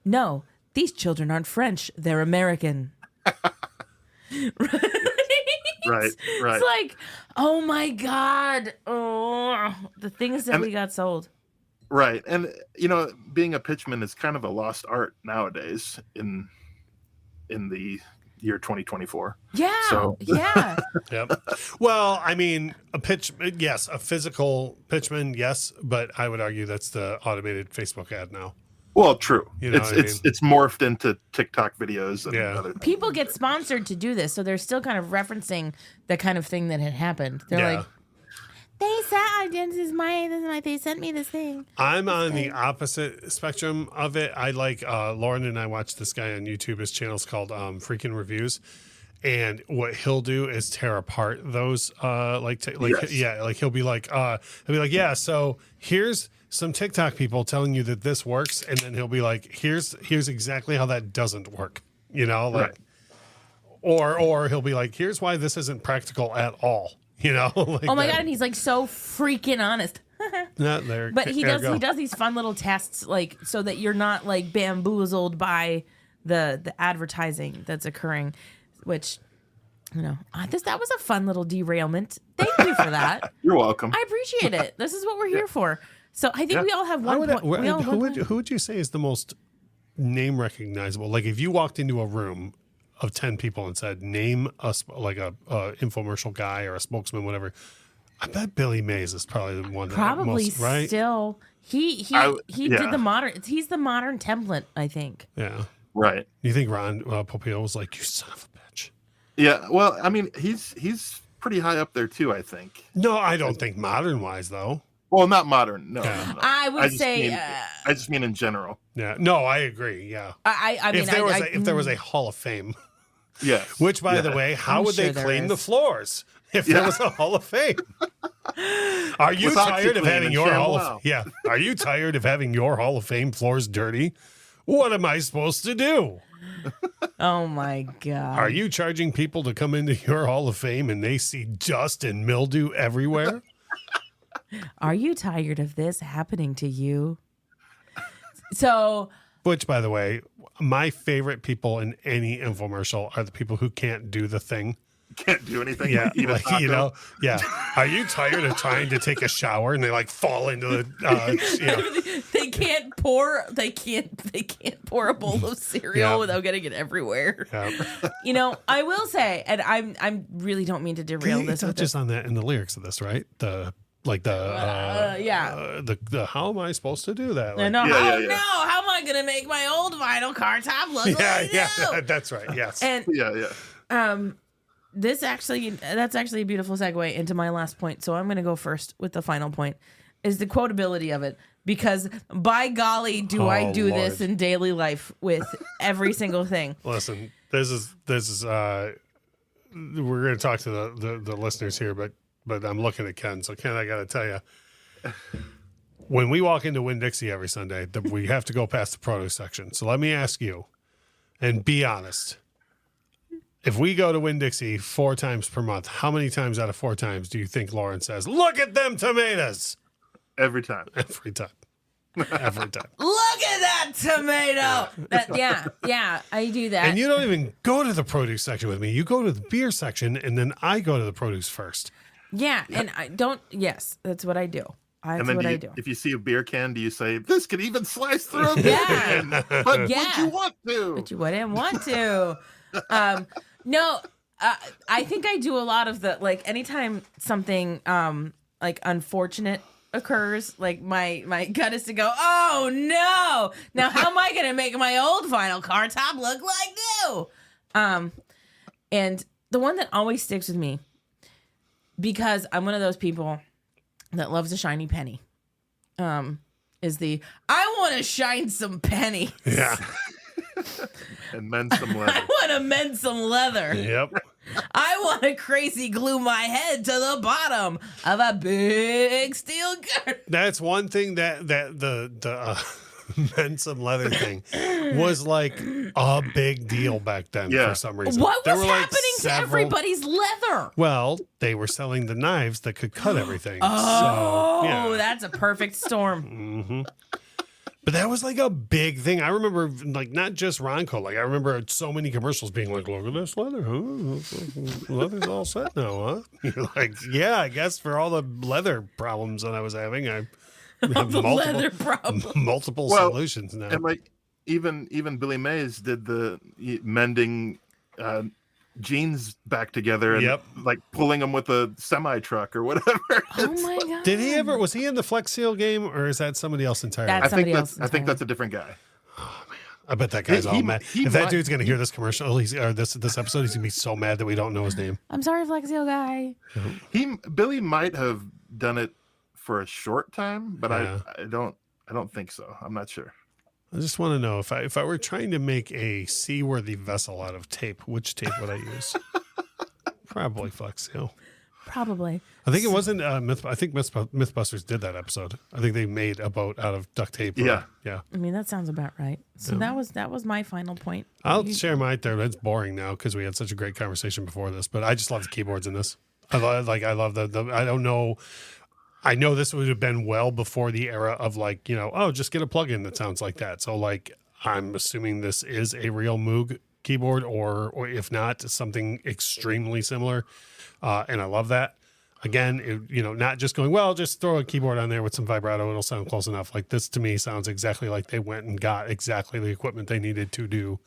No, these children aren't French. They're American. Right. It's like, oh my God. Oh, the things that we got sold. Right. And, you know, being a pitchman is kind of a lost art nowadays in the year 2024. Yeah. So. Yeah. Yep. Well, I mean, a physical pitchman, yes, but I would argue that's the automated Facebook ad now. Well, true. You know it's morphed into TikTok videos and other things. People get sponsored to do this, so they're still kind of referencing the kind of thing that had happened. They're like, they said they sent me this thing. I'm on the opposite spectrum of it. I like Lauren and I watch this guy on YouTube. His channel's called Freaking Reviews. And what he'll do is tear apart those he'll be like, so here's some TikTok people telling you that this works, and then he'll be like, here's exactly how that doesn't work. You know, like or he'll be like, here's why this isn't practical at all. You know, like oh my God, and he's like so freaking honest. Not there. But he does these fun little tests, like so that you're not like bamboozled by the advertising that's occurring, which, you know, that was a fun little derailment. Thank you for that. You're welcome. I appreciate it. This is what we're here for. So I think we all have one point. Who would you say is the most name recognizable? Like if you walked into a room of 10 people and said, name a infomercial guy or a spokesman, whatever. I bet Billy Mays is probably the one. Probably most, right? Still, he did the modern. He's the modern template, I think. Yeah. Right. You think Ron Popeil was like, you son of a bitch? Yeah. Well, I mean, he's pretty high up there too, I think. No, I don't think modern wise though. Well, not modern. No. Yeah. No. I would say. I just mean in general. Yeah. No, I agree. Yeah. I mean, if there was a Hall of Fame. Yes. Which, by the way, how would they clean the floors if there was a Hall of Fame? Are you tired of having your Are you tired of having your Hall of Fame floors dirty? What am I supposed to do? Oh my God. Are you charging people to come into your Hall of Fame and they see dust and mildew everywhere? Are you tired of this happening to you? So, which, by the way, my favorite people in any infomercial are the people who can't do the thing. can't do anything. Yeah, eat a like taco. yeah. Are you tired of trying to take a shower and they like fall into the They can't pour. They can't pour a bowl of cereal Yeah. without getting it everywhere. Yeah. I will say, and I really don't mean to derail It this. With touches on that in the lyrics of this, right? The how am I supposed to do that? Like, No, Yeah, yeah. how am I gonna make my old vinyl car top look like new? that's right. Yes. And Yeah. that's actually a beautiful segue into my last point. So I'm gonna go first with the final point, is the quotability of it, because by golly, do I do Lord. this in daily life with every single thing. Listen, this is we're going to talk to the listeners here, but I'm looking at Ken. So Ken, I got to tell you, when we walk into Winn-Dixie every Sunday, we have to go past the produce section. So let me ask you, and be honest. If we go to Winn-Dixie 4 times per month, how many times out of 4 times do you think Lauren says, "Look at them tomatoes"? Every time. Every time. Every time. Look at that tomato. Yeah, I do that. And you don't even go to the produce section with me. You go to the beer section, and then I go to the produce first. Yeah, and I don't. Yes, that's what I do. That's And then what I do. if you see a beer can, do you say, "This could even slice through a beer Yeah. can, but Yeah. would you want to?" But you wouldn't want to. No, I think I do a lot of the, like, anytime something like unfortunate occurs, like my gut is to go, oh no, now how am I gonna make my old vinyl car top look like new? And the one that always sticks with me, because I'm one of those people that loves a shiny penny, is the I want to shine some pennies. Yeah. And mend some leather. I want to mend some leather. Yep. I want to crazy glue my head to the bottom of a big steel girder. That's one thing that the mend some leather thing was like a big deal back then Yeah. for some reason. What There was were, like, happening to several- everybody's leather? Well, they were selling the knives that could cut everything. Oh, so, yeah. that's a perfect storm. But that was like a big thing. I remember, like, not just Ronco. Like, I remember so many commercials being like, "Look at this leather, huh? Leather's all set now, huh?" You're like, "Yeah, I guess for all the leather problems that I was having, I have The leather problem. multiple Well, solutions now." And like even Billy Mays did the mending jeans back together and Yep. like pulling them with a semi truck or whatever. Oh my god! Did he ever? Was he in the Flex Seal game, or is that somebody else entirely? That's- I think somebody else that's a different guy. I bet that guy's all mad. he If that might- dude's gonna hear this commercial, or this episode, he's gonna be so mad that we don't know his name. I'm sorry, Flexio guy. Billy might have done it for a short time, but Yeah. I don't think so. I'm not sure. I just want to know if I were trying to make a seaworthy vessel out of tape, which tape would I use? Probably Flex Seal. Probably. I think it wasn't I think Mythbusters did that episode. I think they made a boat out of duct tape. Yeah. Yeah. I mean, that sounds about right. So that was my final point. I'll share mine there. It's boring now because we had such a great conversation before this, but I just love the keyboards in this. I love the I don't know. I know this would have been well before the era of like, just get a plugin that sounds like that. So like, I'm assuming this is a real Moog keyboard or if not, something extremely similar. And I love that. Again, not just going, well, just throw a keyboard on there with some vibrato. It'll sound close enough. Like this to me sounds exactly like they went and got exactly the equipment they needed to do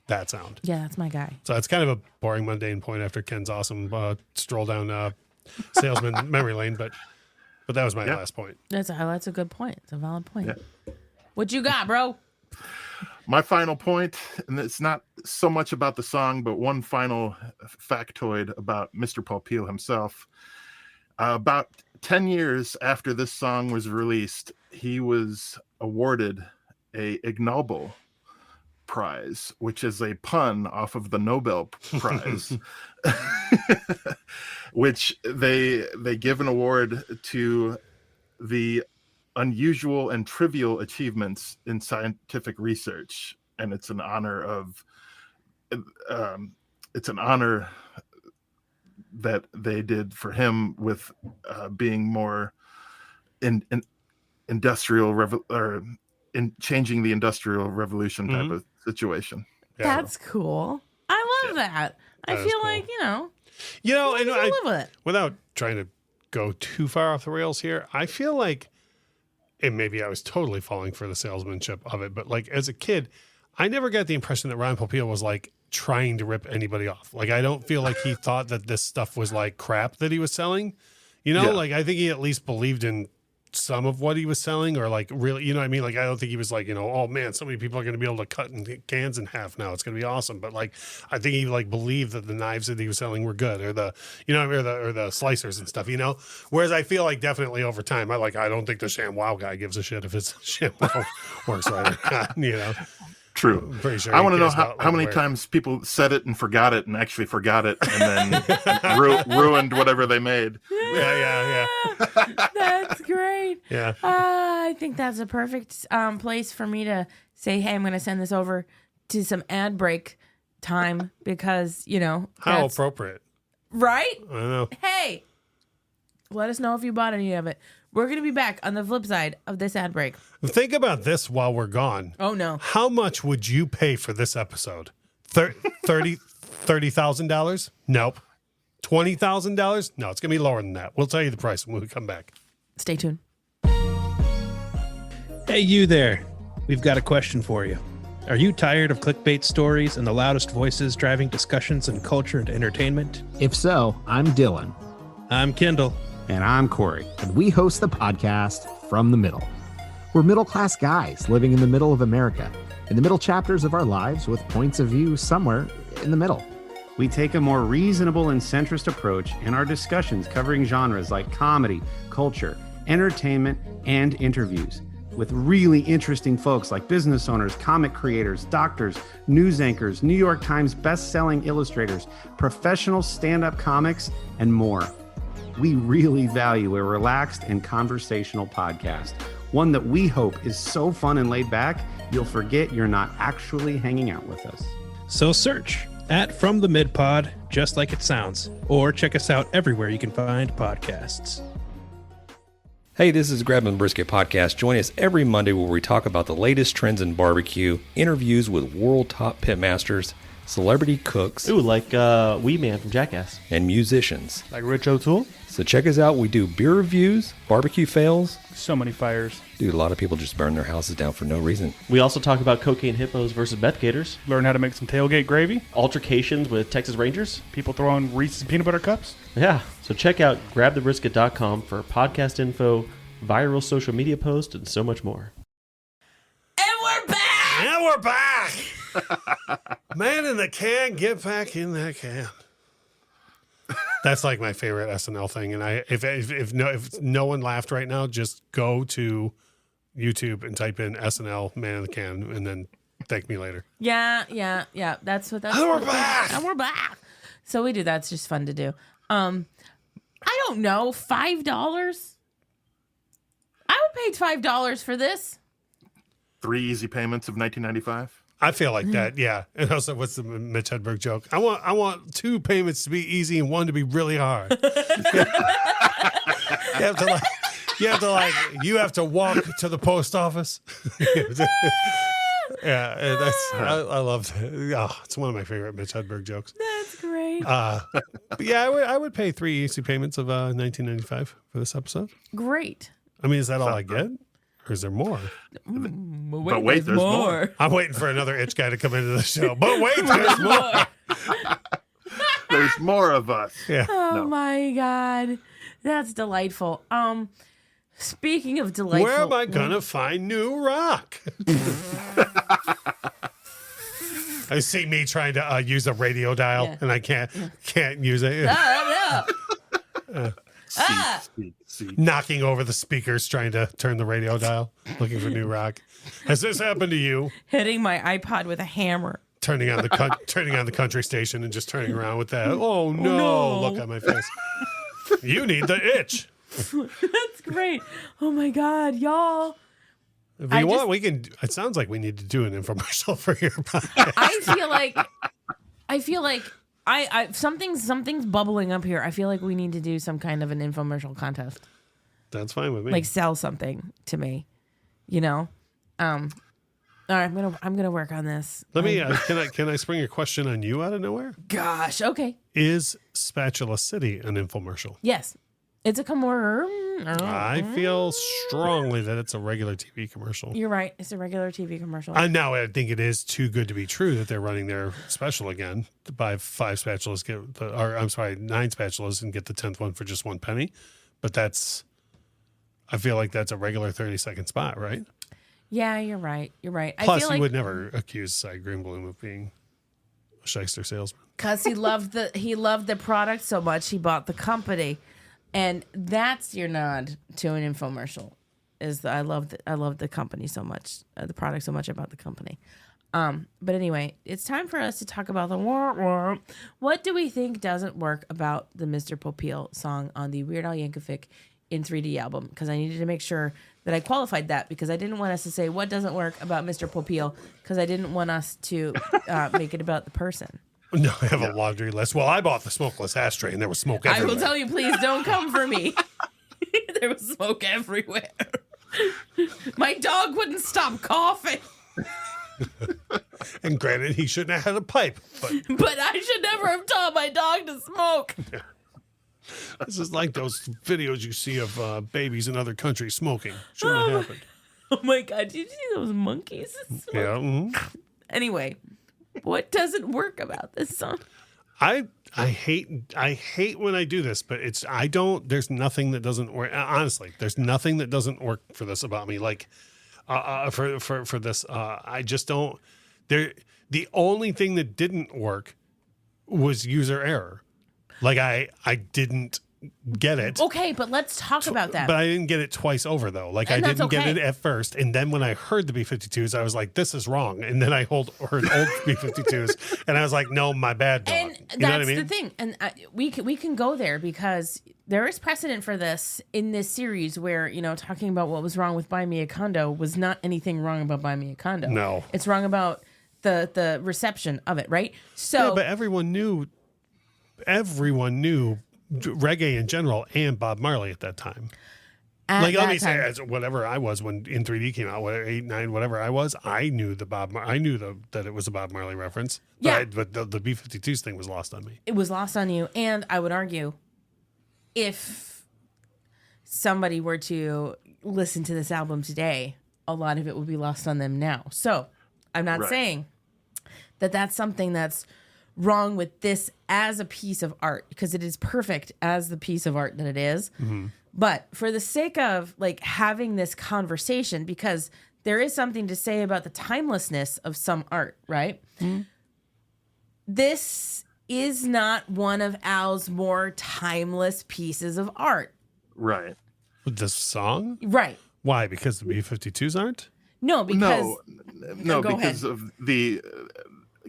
that sound. Yeah, that's my guy. So it's kind of a boring, mundane point after Ken's awesome stroll down salesman memory lane. But that was my last point. That's a good point. It's a valid point. Yeah. What you got, bro? My final point, and it's not so much about the song, but one final factoid about Mr. Popeil himself. About 10 years after this song was released, he was awarded a Ig Nobel Prize, which is a pun off of the Nobel Prize, which they give an award to the unusual and trivial achievements in scientific research, and it's an honor that they did for him with being more in changing the industrial revolution type of situation. That's cool. I love that. I That is feel cool. like, And you can live with it. without trying to go too far off the rails here, I feel like, and maybe I was totally falling for the salesmanship of it, but like as a kid, I never got the impression that Ryan Popeil was like trying to rip anybody off. Like I don't feel like he thought that this stuff was like crap that he was selling. Yeah. Like I think he at least believed in some of what he was selling, or like really, you know what I mean? Like I don't think he was like, oh man, so many people are going to be able to cut cans in half now. It's going to be awesome. But like I think he like believed that the knives that he was selling were good, or the or the slicers and stuff. Whereas I feel like definitely over time, I don't think the ShamWow guy gives a shit if his ShamWow works right or not. True. I'm pretty sure. I he want to know cares about, how many where- times people said it and forgot it and actually forgot it and then ruined whatever they made. Yeah. That's great. Yeah. I think that's a perfect place for me to say, hey, I'm going to send this over to some ad break time because, How that's- appropriate. right? I don't know. Hey, let us know if you bought any of it. We're going to be back on the flip side of this ad break. Think about this while we're gone. Oh, no. How much would you pay for this episode? $30,000? Nope. $20,000? No, it's going to be lower than that. We'll tell you the price when we come back. Stay tuned. Hey, you there. We've got a question for you. Are you tired of clickbait stories and the loudest voices driving discussions in culture and entertainment? If so, I'm Dylan. I'm Kendall. And I'm Corey. And we host the podcast From the Middle. We're middle-class guys living in the middle of America, in the middle chapters of our lives with points of view somewhere in the middle. We take a more reasonable and centrist approach in our discussions covering genres like comedy, culture, entertainment, and interviews with really interesting folks like business owners, comic creators, doctors, news anchors, New York Times best-selling illustrators, professional stand-up comics, and more. We really value a relaxed and conversational podcast, one that we hope is so fun and laid back, you'll forget you're not actually hanging out with us. So search at From the Mid Pod, just like it sounds, or check us out everywhere you can find podcasts. Hey, this is Grabbing the Brisket Podcast. Join us every Monday where we talk about the latest trends in barbecue, interviews with world top pitmasters, celebrity cooks, Ooh, like Wee Man from Jackass. and musicians. Like Rich O'Toole? So check us out. We do beer reviews, barbecue fails. So many fires. Dude, a lot of people just burn their houses down for no reason. We also talk about cocaine hippos versus meth gators, Learn how to make some tailgate gravy. altercations with Texas Rangers. People throwing Reese's peanut butter cups. Yeah, so check out grabthebrisket.com for podcast info, viral social media posts, and so much more. And we're back. And we're back. Man in the can, get back in that can. That's like my favorite SNL thing. And if no one laughed right now, just go to YouTube and type in SNL Man in the Can and then thank me later. Yeah. That's what that's And we're for. back. And we're back. So we do that. It's just fun to do. I don't know, $5? I would pay $5 for this. 3 easy payments of $19.95. I feel like that, yeah. And also, what's the Mitch Hedberg joke? I want 2 payments to be easy and 1 to be really hard. you have to walk to the post office. Yeah, and I love that. Oh, it's one of my favorite Mitch Hedberg jokes. That's great. But yeah, I would pay 3 easy payments of $19.95 for this episode. Great. I mean, is that all I get? Or is there more? But wait, there's more. I'm waiting for another itch guy to come into the show. But wait, there's more. There's more of us. Yeah. Oh my God. That's delightful. Speaking of delightful. Where am I gonna find new rock? I see me trying to use a radio dial, and I can't use it. Seek. Knocking over the speakers, trying to turn the radio dial, looking for new rock. Has this happened to you? Hitting my iPod with a hammer. Turning on the country station and just turning around with that. Oh no! no. Look at my face. You need the itch. That's great. Oh my God, y'all. If you want, we can. It sounds like we need to do an infomercial for your podcast. I feel like something's bubbling up here. I feel like we need to do some kind of an infomercial contest. That's fine with me. Like sell something to me, you know? All right, I'm gonna work on this. Let me. Can I spring a question on you out of nowhere? Gosh. Okay. Is Spatula City an infomercial? Yes, it's a commercial. I feel strongly that it's a regular TV commercial. You're right. It's a regular TV commercial. Now I think it is too good to be true that they're running their special again. To buy 9 spatulas and get the 10th one for just 1 penny. But I feel like that's a regular 30-second spot, right? Yeah, you're right. You're right. Plus, I feel you like would never accuse Cy Greenbloom of being a shyster salesman. because he loved the product so much, he bought the company, and that's your nod to an infomercial. I love the company so much, the product so much, about the company. But anyway, it's time for us to talk about the war. What do we think doesn't work about the Mr. Popeil song on the Weird Al Yankovic in 3D album? Because I needed to make sure that I qualified that, because I didn't want us to say what doesn't work about Mr. Popeil, because I didn't want us to make it about the person. No, I have a laundry list. Well, I bought the smokeless ashtray, and there was smoke everywhere. I will tell you, please don't come for me. There was smoke everywhere. My dog wouldn't stop coughing. And granted, he shouldn't have had a pipe. But I should never have taught my dog to smoke. This is like those videos you see of babies in other countries smoking. Shouldn't have happened. Oh my God, did you see those monkeys? Yeah. Mm-hmm. Anyway, what doesn't work about this song? I hate when I do this, but there's nothing that doesn't work. Honestly, there's nothing that doesn't work for this about me. Like for this, I just don't. The only thing that didn't work was user error. Like I didn't get it. Okay, but let's talk about that. But I didn't get it twice over though. Like And I that's didn't get okay. it at first, and then when I heard the B-52s, I was like, "This is wrong." And then I heard old B-52s, and I was like, "No, my bad, dog." And You know what I that's mean? the thing. And we can go there, because there is precedent for this in this series, where, talking about what was wrong with Buy Me a Condo was not anything wrong about Buy Me a Condo. No. It's wrong about the reception of it, right? So, Yeah, but everyone knew reggae in general and Bob Marley at that time. at Like, let that me say, time- as whatever I was when in 3D came out, 8, 9, whatever I was, I knew that it was a Bob Marley reference. Yeah. But the B-52s thing was lost on me. it was lost on you. And I would argue, if somebody were to listen to this album today, a lot of it would be lost on them now. So I'm not Right. saying that that's something that's wrong with this as a piece of art, because it is perfect as the piece of art that it is. But for the sake of having this conversation, because there is something to say about the timelessness of some art, right? This is not one of Al's more timeless pieces of art. Right. The song? Right. Why? Because the B-52s aren't? No, because No, Go because of the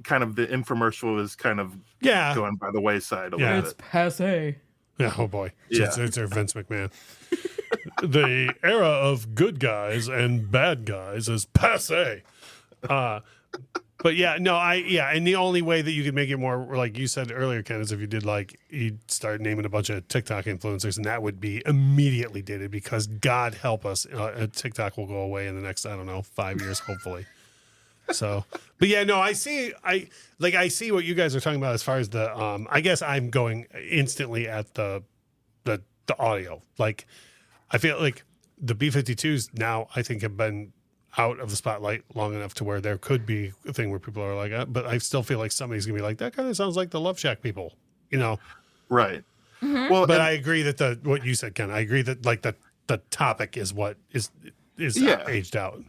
kind of the infomercial is kind of going by the wayside a little bit. passe. Yeah, oh boy. Yeah. It's our Vince McMahon. The era of good guys and bad guys is passe. But yeah, no, and the only way that you could make it more, like you said earlier, Ken, is if you'd start naming a bunch of TikTok influencers, and that would be immediately dated, because God help us, TikTok will go away in the next, 5 years, hopefully. So, but yeah, no, I see what you guys are talking about as far as the, I guess I'm going instantly at the audio. Like, I feel like the B-52s now, I think, have been out of the spotlight long enough to where there could be a thing where people are like, but I still feel like somebody's gonna be like, that kind of sounds like the Love Shack people, Right. Mm-hmm. Well, But I agree that what you said, Ken, I agree that the topic is what is aged out.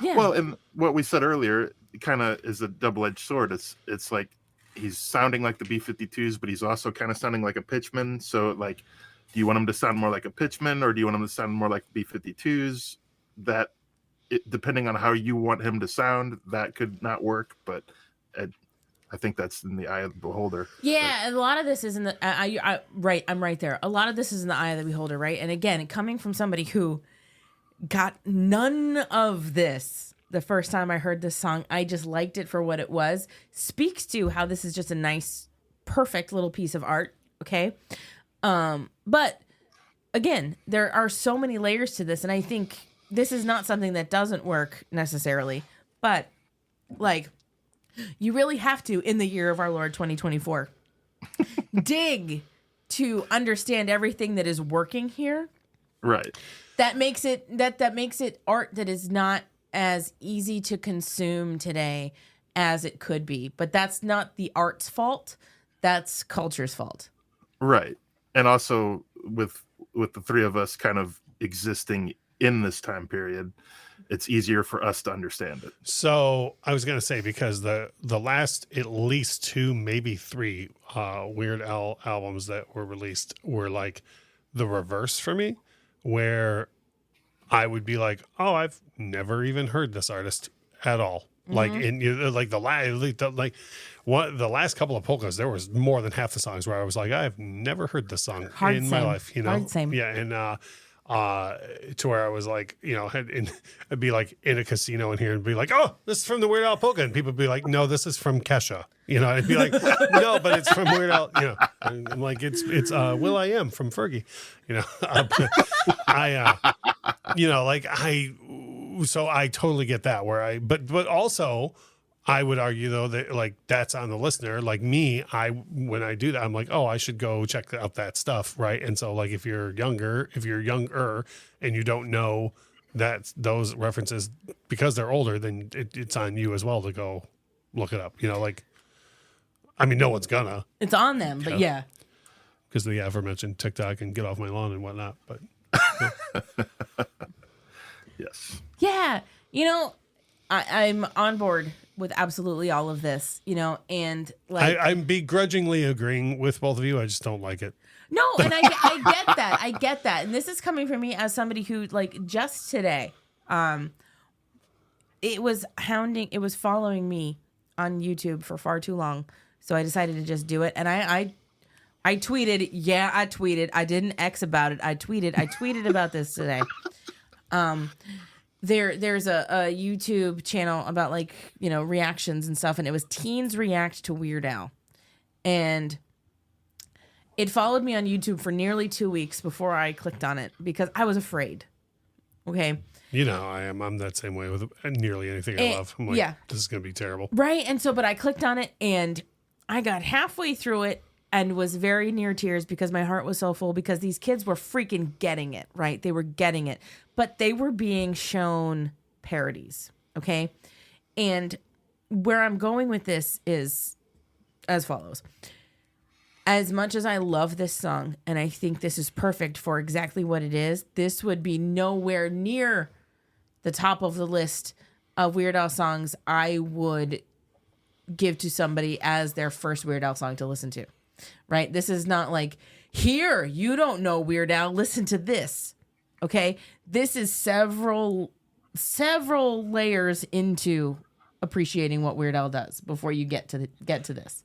Yeah. Well, and what we said earlier kind of is a double-edged sword. It's like he's sounding like the B-52s, but he's also kind of sounding like a pitchman. So, like, do you want him to sound more like a pitchman, or do you want him to sound more like B-52s? Depending on how you want him to sound, that could not work. But I think that's in the eye of the beholder. Yeah, and a lot of this is in the I'm right there. A lot of this is in the eye of the beholder, right? And again, coming from somebody who got none of this the first time I heard this song, I just liked it for what it was, speaks to how this is just a nice, perfect little piece of art, okay? But again, there are so many layers to this, and I think this is not something that doesn't work necessarily, But like, you really have to, in the year of our Lord 2024, dig to understand everything that is working here. Right. That makes it art that is not as easy to consume today as it could be. But that's not the art's fault. That's culture's fault. Right. And also with the three of us kind of existing in this time period, it's easier for us to understand it. So I was going to say, because the last at least 2, maybe 3 Weird Al albums that were released were like the reverse for me, where I would be like, oh, I've never even heard this artist at all. Like like the last couple of polkas, there was more than half the songs where I was like, I've never heard this song in my life, you know? Hard same. Yeah. And to where I was like, you know, I'd be like in a casino in here and be like, oh, this is from the Weird Al polka. And people would be like, no, this is from Kesha. You know, I'd be like, no, but it's from Weird Al, you know. And I'm like, it's Will I Am from Fergie, you know. You know, like so I totally get that but also I would argue though that like that's on the listener. Like me, when I do that, I'm like, oh, I should go check out that stuff, right? And so like if you're younger and you don't know that those references because they're older, then it's on you as well to go look it up. You know, like I mean, no one's gonna. It's on them, but yeah. Because of the aforementioned TikTok and get off my lawn and whatnot, but. Yes. Yeah. You know, I'm on board with absolutely all of this, you know, and like I'm begrudgingly agreeing with both of you. I just don't like it. No, and I get that. I get that. And this is coming from me as somebody who like just today, it was following me on YouTube for far too long. So I decided to just do it. And I tweeted. Yeah, I tweeted. I didn't X about it. I tweeted about this today. There's a YouTube channel about like, you know, reactions and stuff, and it was Teens React to Weird Al. And it followed me on YouTube for nearly 2 weeks before I clicked on it because I was afraid. Okay. You know, I'm that same way with nearly anything I love. I'm like, yeah. This is going to be terrible. Right. And so, but I clicked on it and I got halfway through it and was very near tears because my heart was so full because these kids were freaking getting it, right? They were getting it, but they were being shown parodies. Okay. And where I'm going with this is as follows. As much as I love this song and I think this is perfect for exactly what it is, this would be nowhere near the top of the list of Weird Al songs I would give to somebody as their first Weird Al song to listen to, right? This is not like, here, you don't know Weird Al, listen to this, okay? This is several layers into appreciating what Weird Al does before you get to this.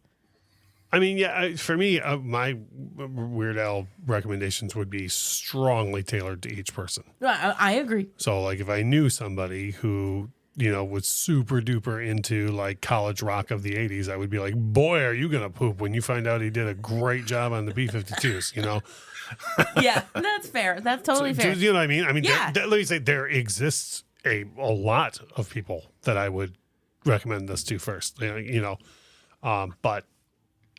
I mean, yeah, for me, my Weird Al recommendations would be strongly tailored to each person. I agree. So, like, if I knew somebody who, you know, was super duper into like college rock of the 80s, I would be like, boy, are you going to poop when you find out he did a great job on the B-52s, you know? Yeah, that's fair. That's totally fair. Do you know what I mean? I mean, yeah. Let me say there exists a lot of people that I would recommend this to first, you know, but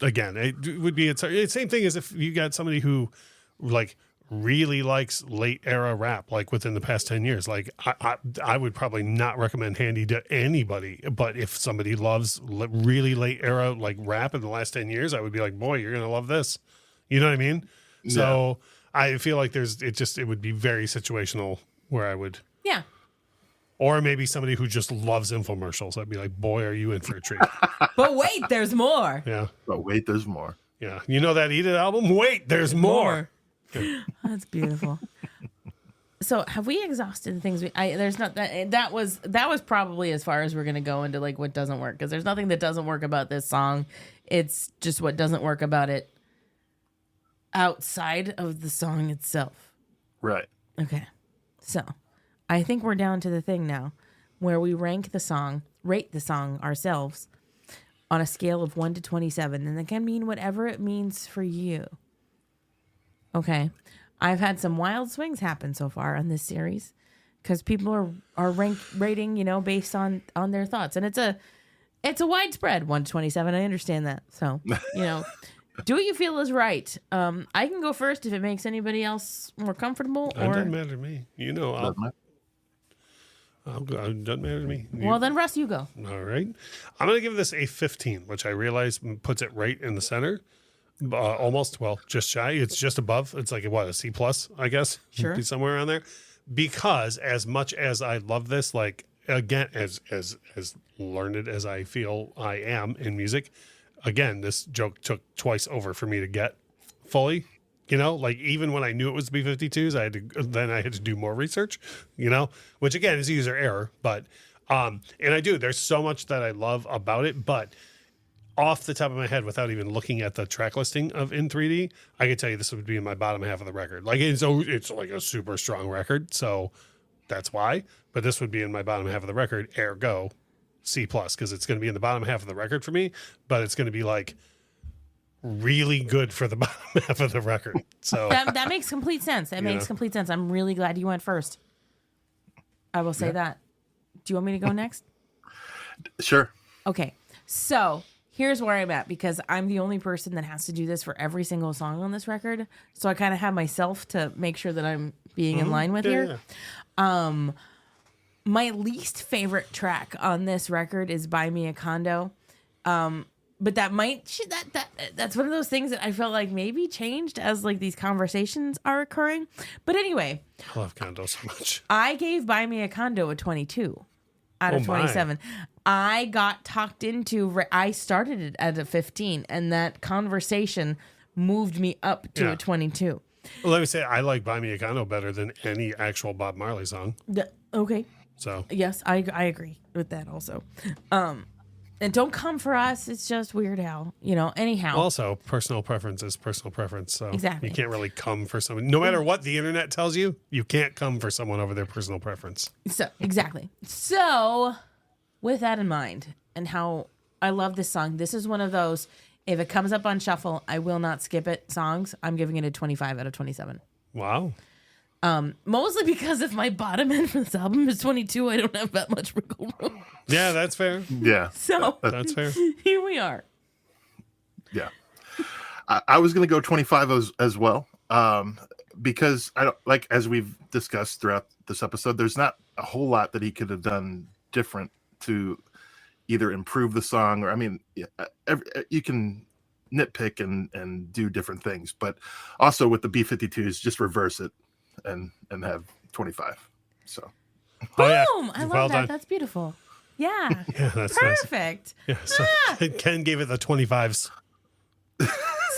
again, it would be the same thing as if you got somebody who like really likes late era rap, like within the past 10 years. Like I would probably not recommend Handy to anybody, but if somebody loves really late era like rap in the last 10 years, I would be like, boy, you're going to love this. You know what I mean? Yeah. So I feel like it would be very situational where I would. Yeah. Or maybe somebody who just loves infomercials. I'd be like, boy, are you in for a treat. But wait, there's more. Yeah. But wait, there's more. Yeah. You know that Eat It album? Wait, there's more. That's beautiful. So have we exhausted the things there's not that was probably as far as we're going to go into like what doesn't work, because there's nothing that doesn't work about this song. It's just what doesn't work about it outside of the song itself. Right. Okay. So I think we're down to the thing now where we rate the song ourselves on a scale of 1 to 27. And that can mean whatever it means for you. Okay. I've had some wild swings happen so far on this series because people are rating, based on their thoughts, and it's a widespread 127. I understand that. So, do what you feel is right. I can go first if it makes anybody else more comfortable. It doesn't matter to me. I'll go. It doesn't matter to me. Well, then, Russ, you go. All right. I'm going to give this a 15, which I realize puts it right in the center. Almost, just shy. It's just above. It's like, a C+, I guess. Sure. Be somewhere around there. Because as much as I love this, like, again, as learned as I feel I am in music, again, this joke took twice over for me to get fully. Like even when I knew it was B-52s, I had to do more research, which again is user error. But and there's so much that I love about it, but off the top of my head, without even looking at the track listing of In 3D, I could tell you this would be in my bottom half of the record. Like it's like a super strong record, so that's why. But this would be in my bottom half of the record, ergo C+, because it's going to be in the bottom half of the record for me, but it's going to be like really good for the bottom half of the record. So that makes complete sense. That makes complete sense. I'm really glad you went first. I will say that. Do you want me to go next? Sure. Okay. So here's where I'm at, because I'm the only person that has to do this for every single song on this record. So I kind of have myself to make sure that I'm being in line with here. My least favorite track on this record is Buy Me a Condo. But that's one of those things that I felt like maybe changed as like these conversations are occurring. But anyway, I love Condo so much. I gave Buy Me a Condo a 22 out of 27. I got talked into, I started it at a 15, and that conversation moved me up to a 22. Well, let me say, I like Buy Me a Condo better than any actual Bob Marley song. Okay. So yes, I agree with that also. And don't come for us. It's just Weird Al, anyhow. Also, personal preference is personal preference. So exactly. You can't really come for someone. No matter what the internet tells you, you can't come for someone over their personal preference. So, exactly. So, with that in mind, and how I love this song, this is one of those, if it comes up on shuffle, I will not skip it songs. I'm giving it a 25 out of 27. Wow. Mostly because if my bottom end for this album is 22, I don't have that much wiggle room. Yeah, that's fair. Yeah. So that's fair. Here we are. Yeah. I was going to go 25 as well. Because I don't, like, as we've discussed throughout this episode, there's not a whole lot that he could have done different to either improve the song or, you can nitpick and do different things, but also with the B-52s, just reverse it and have 25. So boom! I love that. Done. That's beautiful. Yeah. Yeah, that's perfect. Nice. Yeah, so Ken gave it the 25s.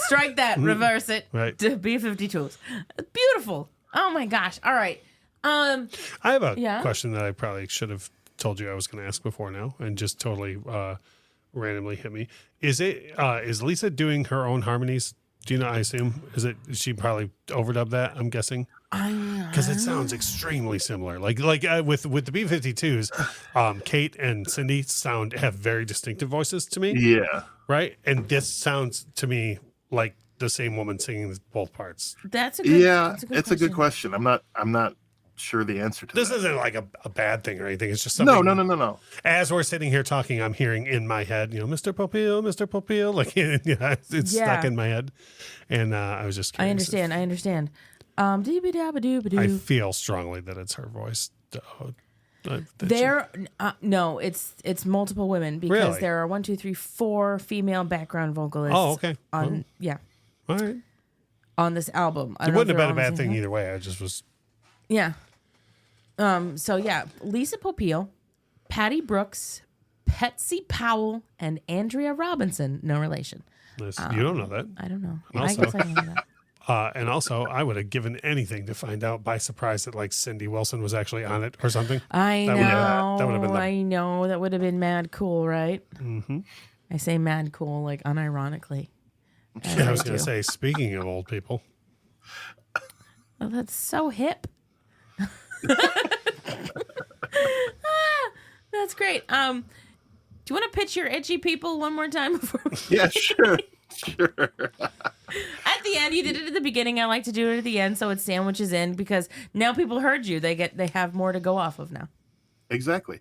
Strike that, reverse it. Right. To B-52s. Beautiful. Oh my gosh. All right. I have a question that I probably should have told you I was going to ask before now, and just totally randomly hit me. Is Lisa doing her own harmonies? Do you know? I assume is she probably overdubbed that? I'm guessing. Because it sounds extremely similar. Like with the B-52s, Kate and Cindy have very distinctive voices to me. Yeah. Right. And this sounds to me like the same woman singing both parts. That's a good. It's a good question. I'm not sure the answer to this. That isn't like a bad thing or anything. It's just something. No. As we're sitting here talking, I'm hearing in my head, Mr. Popeil, like it's stuck in my head, and I was just curious. I understand. I feel strongly that it's her voice. No, it's multiple women, because there are 1, 2, 3, 4 female background vocalists. Oh, okay. All right. On this album, it wouldn't have been a bad thing either way. I just was. Yeah. So yeah, Lisa Popeil, Patty Brooks, Betsy Powell, and Andrea Robinson. No relation. Nice. You don't know that. I don't know. Also, I guess I don't know that. And also, I would have given anything to find out by surprise that like Cindy Wilson was actually on it or something. I know. That would have been. I know. That would have been mad cool, right? Mm-hmm. I say mad cool, like unironically. Yeah, I was going to say, speaking of old people. Oh, that's so hip. That's great. Do you want to pitch your itchy people one more time before we Yeah, sure. At the the end. You did it at the beginning. I like to do it at the end, so it sandwiches in because now people heard you. They have more to go off of now. Exactly.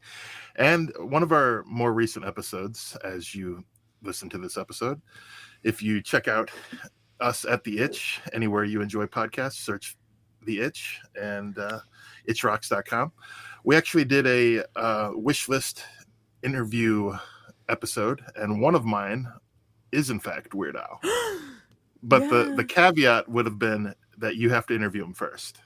And one of our more recent episodes, as you listen to this episode, if you check out us at The Itch, anywhere you enjoy podcasts, search The Itch and itchrocks.com. We actually did a wish list interview episode, and one of mine is in fact Weird Al. But the caveat would have been that you have to interview him first.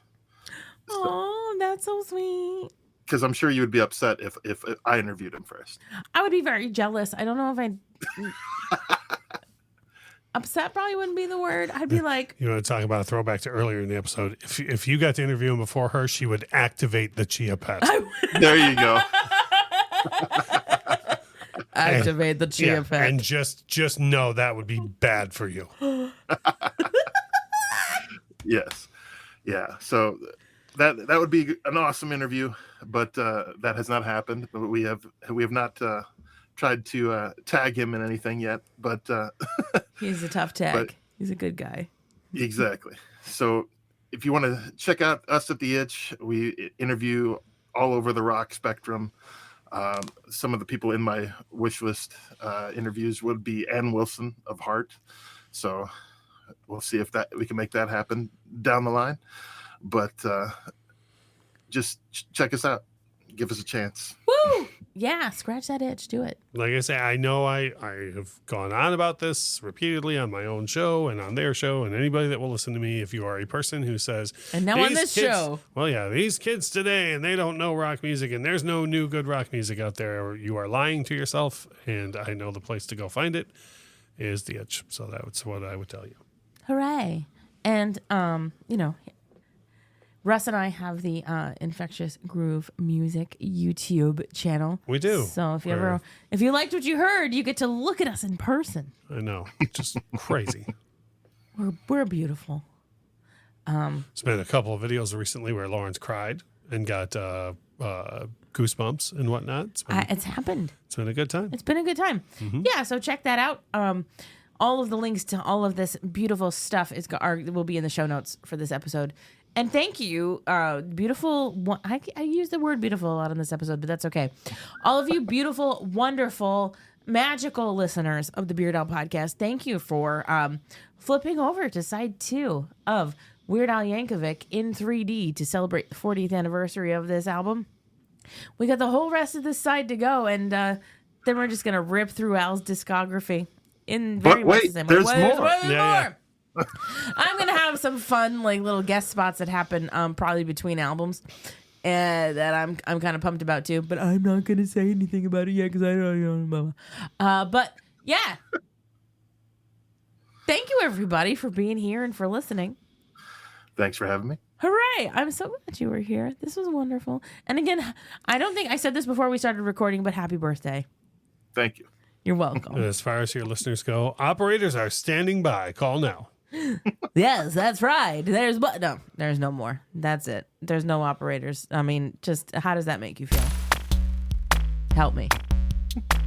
Oh, that's so sweet. Because I'm sure you would be upset if I interviewed him first. I would be very jealous. I don't know if I'd... Upset probably wouldn't be the word. I'd be like... You want to talk about a throwback to earlier in the episode. If you got to interview him before her, she would activate the Chia Pet. There you go. Activate the Chia Pet. And just know that would be bad for you. Yes. Yeah. So that would be an awesome interview, but that has not happened. We have not tried to tag him in anything yet, but he's a tough tag. He's a good guy. Exactly. So if you want to check out us at The Itch, we interview all over the rock spectrum. Some of the people in my wish list interviews would be Ann Wilson of Heart. So we'll see if we can make that happen down the line. But just check us out. Give us a chance. Woo! Yeah, scratch that itch. Do it. Like I say, I know I have gone on about this repeatedly on my own show and on their show, and anybody that will listen to me, if you are a person who says, and now on this kids, show, well, yeah, these kids today, and they don't know rock music, and there's no new good rock music out there, you are lying to yourself, and I know the place to go find it is The Itch. So that's what I would tell you. Hooray. And, Russ and I have the Infectious Groove Music YouTube channel. We do. So if you liked what you heard, you get to look at us in person. I know. Just crazy. We're beautiful. It's been a couple of videos recently where Lawrence cried and got goosebumps and whatnot. It's happened. It's been a good time. It's been a good time. Mm-hmm. Yeah, so check that out. All of the links to all of this beautiful stuff will be in the show notes for this episode. And thank you, beautiful. I use the word beautiful a lot in this episode, but that's okay. All of you beautiful, wonderful, magical listeners of the Weird Al podcast, thank you for flipping over to side 2 of Weird Al Yankovic in 3D to celebrate the 40th anniversary of this album. We got the whole rest of this side to go, and then we're just going to rip through Al's discography in very much the same way. There's more. There's more. I'm gonna have some fun like little guest spots that happen probably between albums, and that I'm kind of pumped about too. But I'm not gonna say anything about it yet because I don't know. But yeah, thank you everybody for being here and for listening. Thanks for having me. Hooray! I'm so glad you were here. This was wonderful. And again, I don't think I said this before we started recording, but happy birthday. Thank you. You're welcome. As far as your listeners go, operators are standing by. Call now. Yes, that's right. There's no more. That's it. There's no operators. I mean, just how does that make you feel? Help me.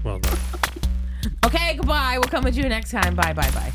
Well done. Okay, goodbye. We'll come with you next time. Bye.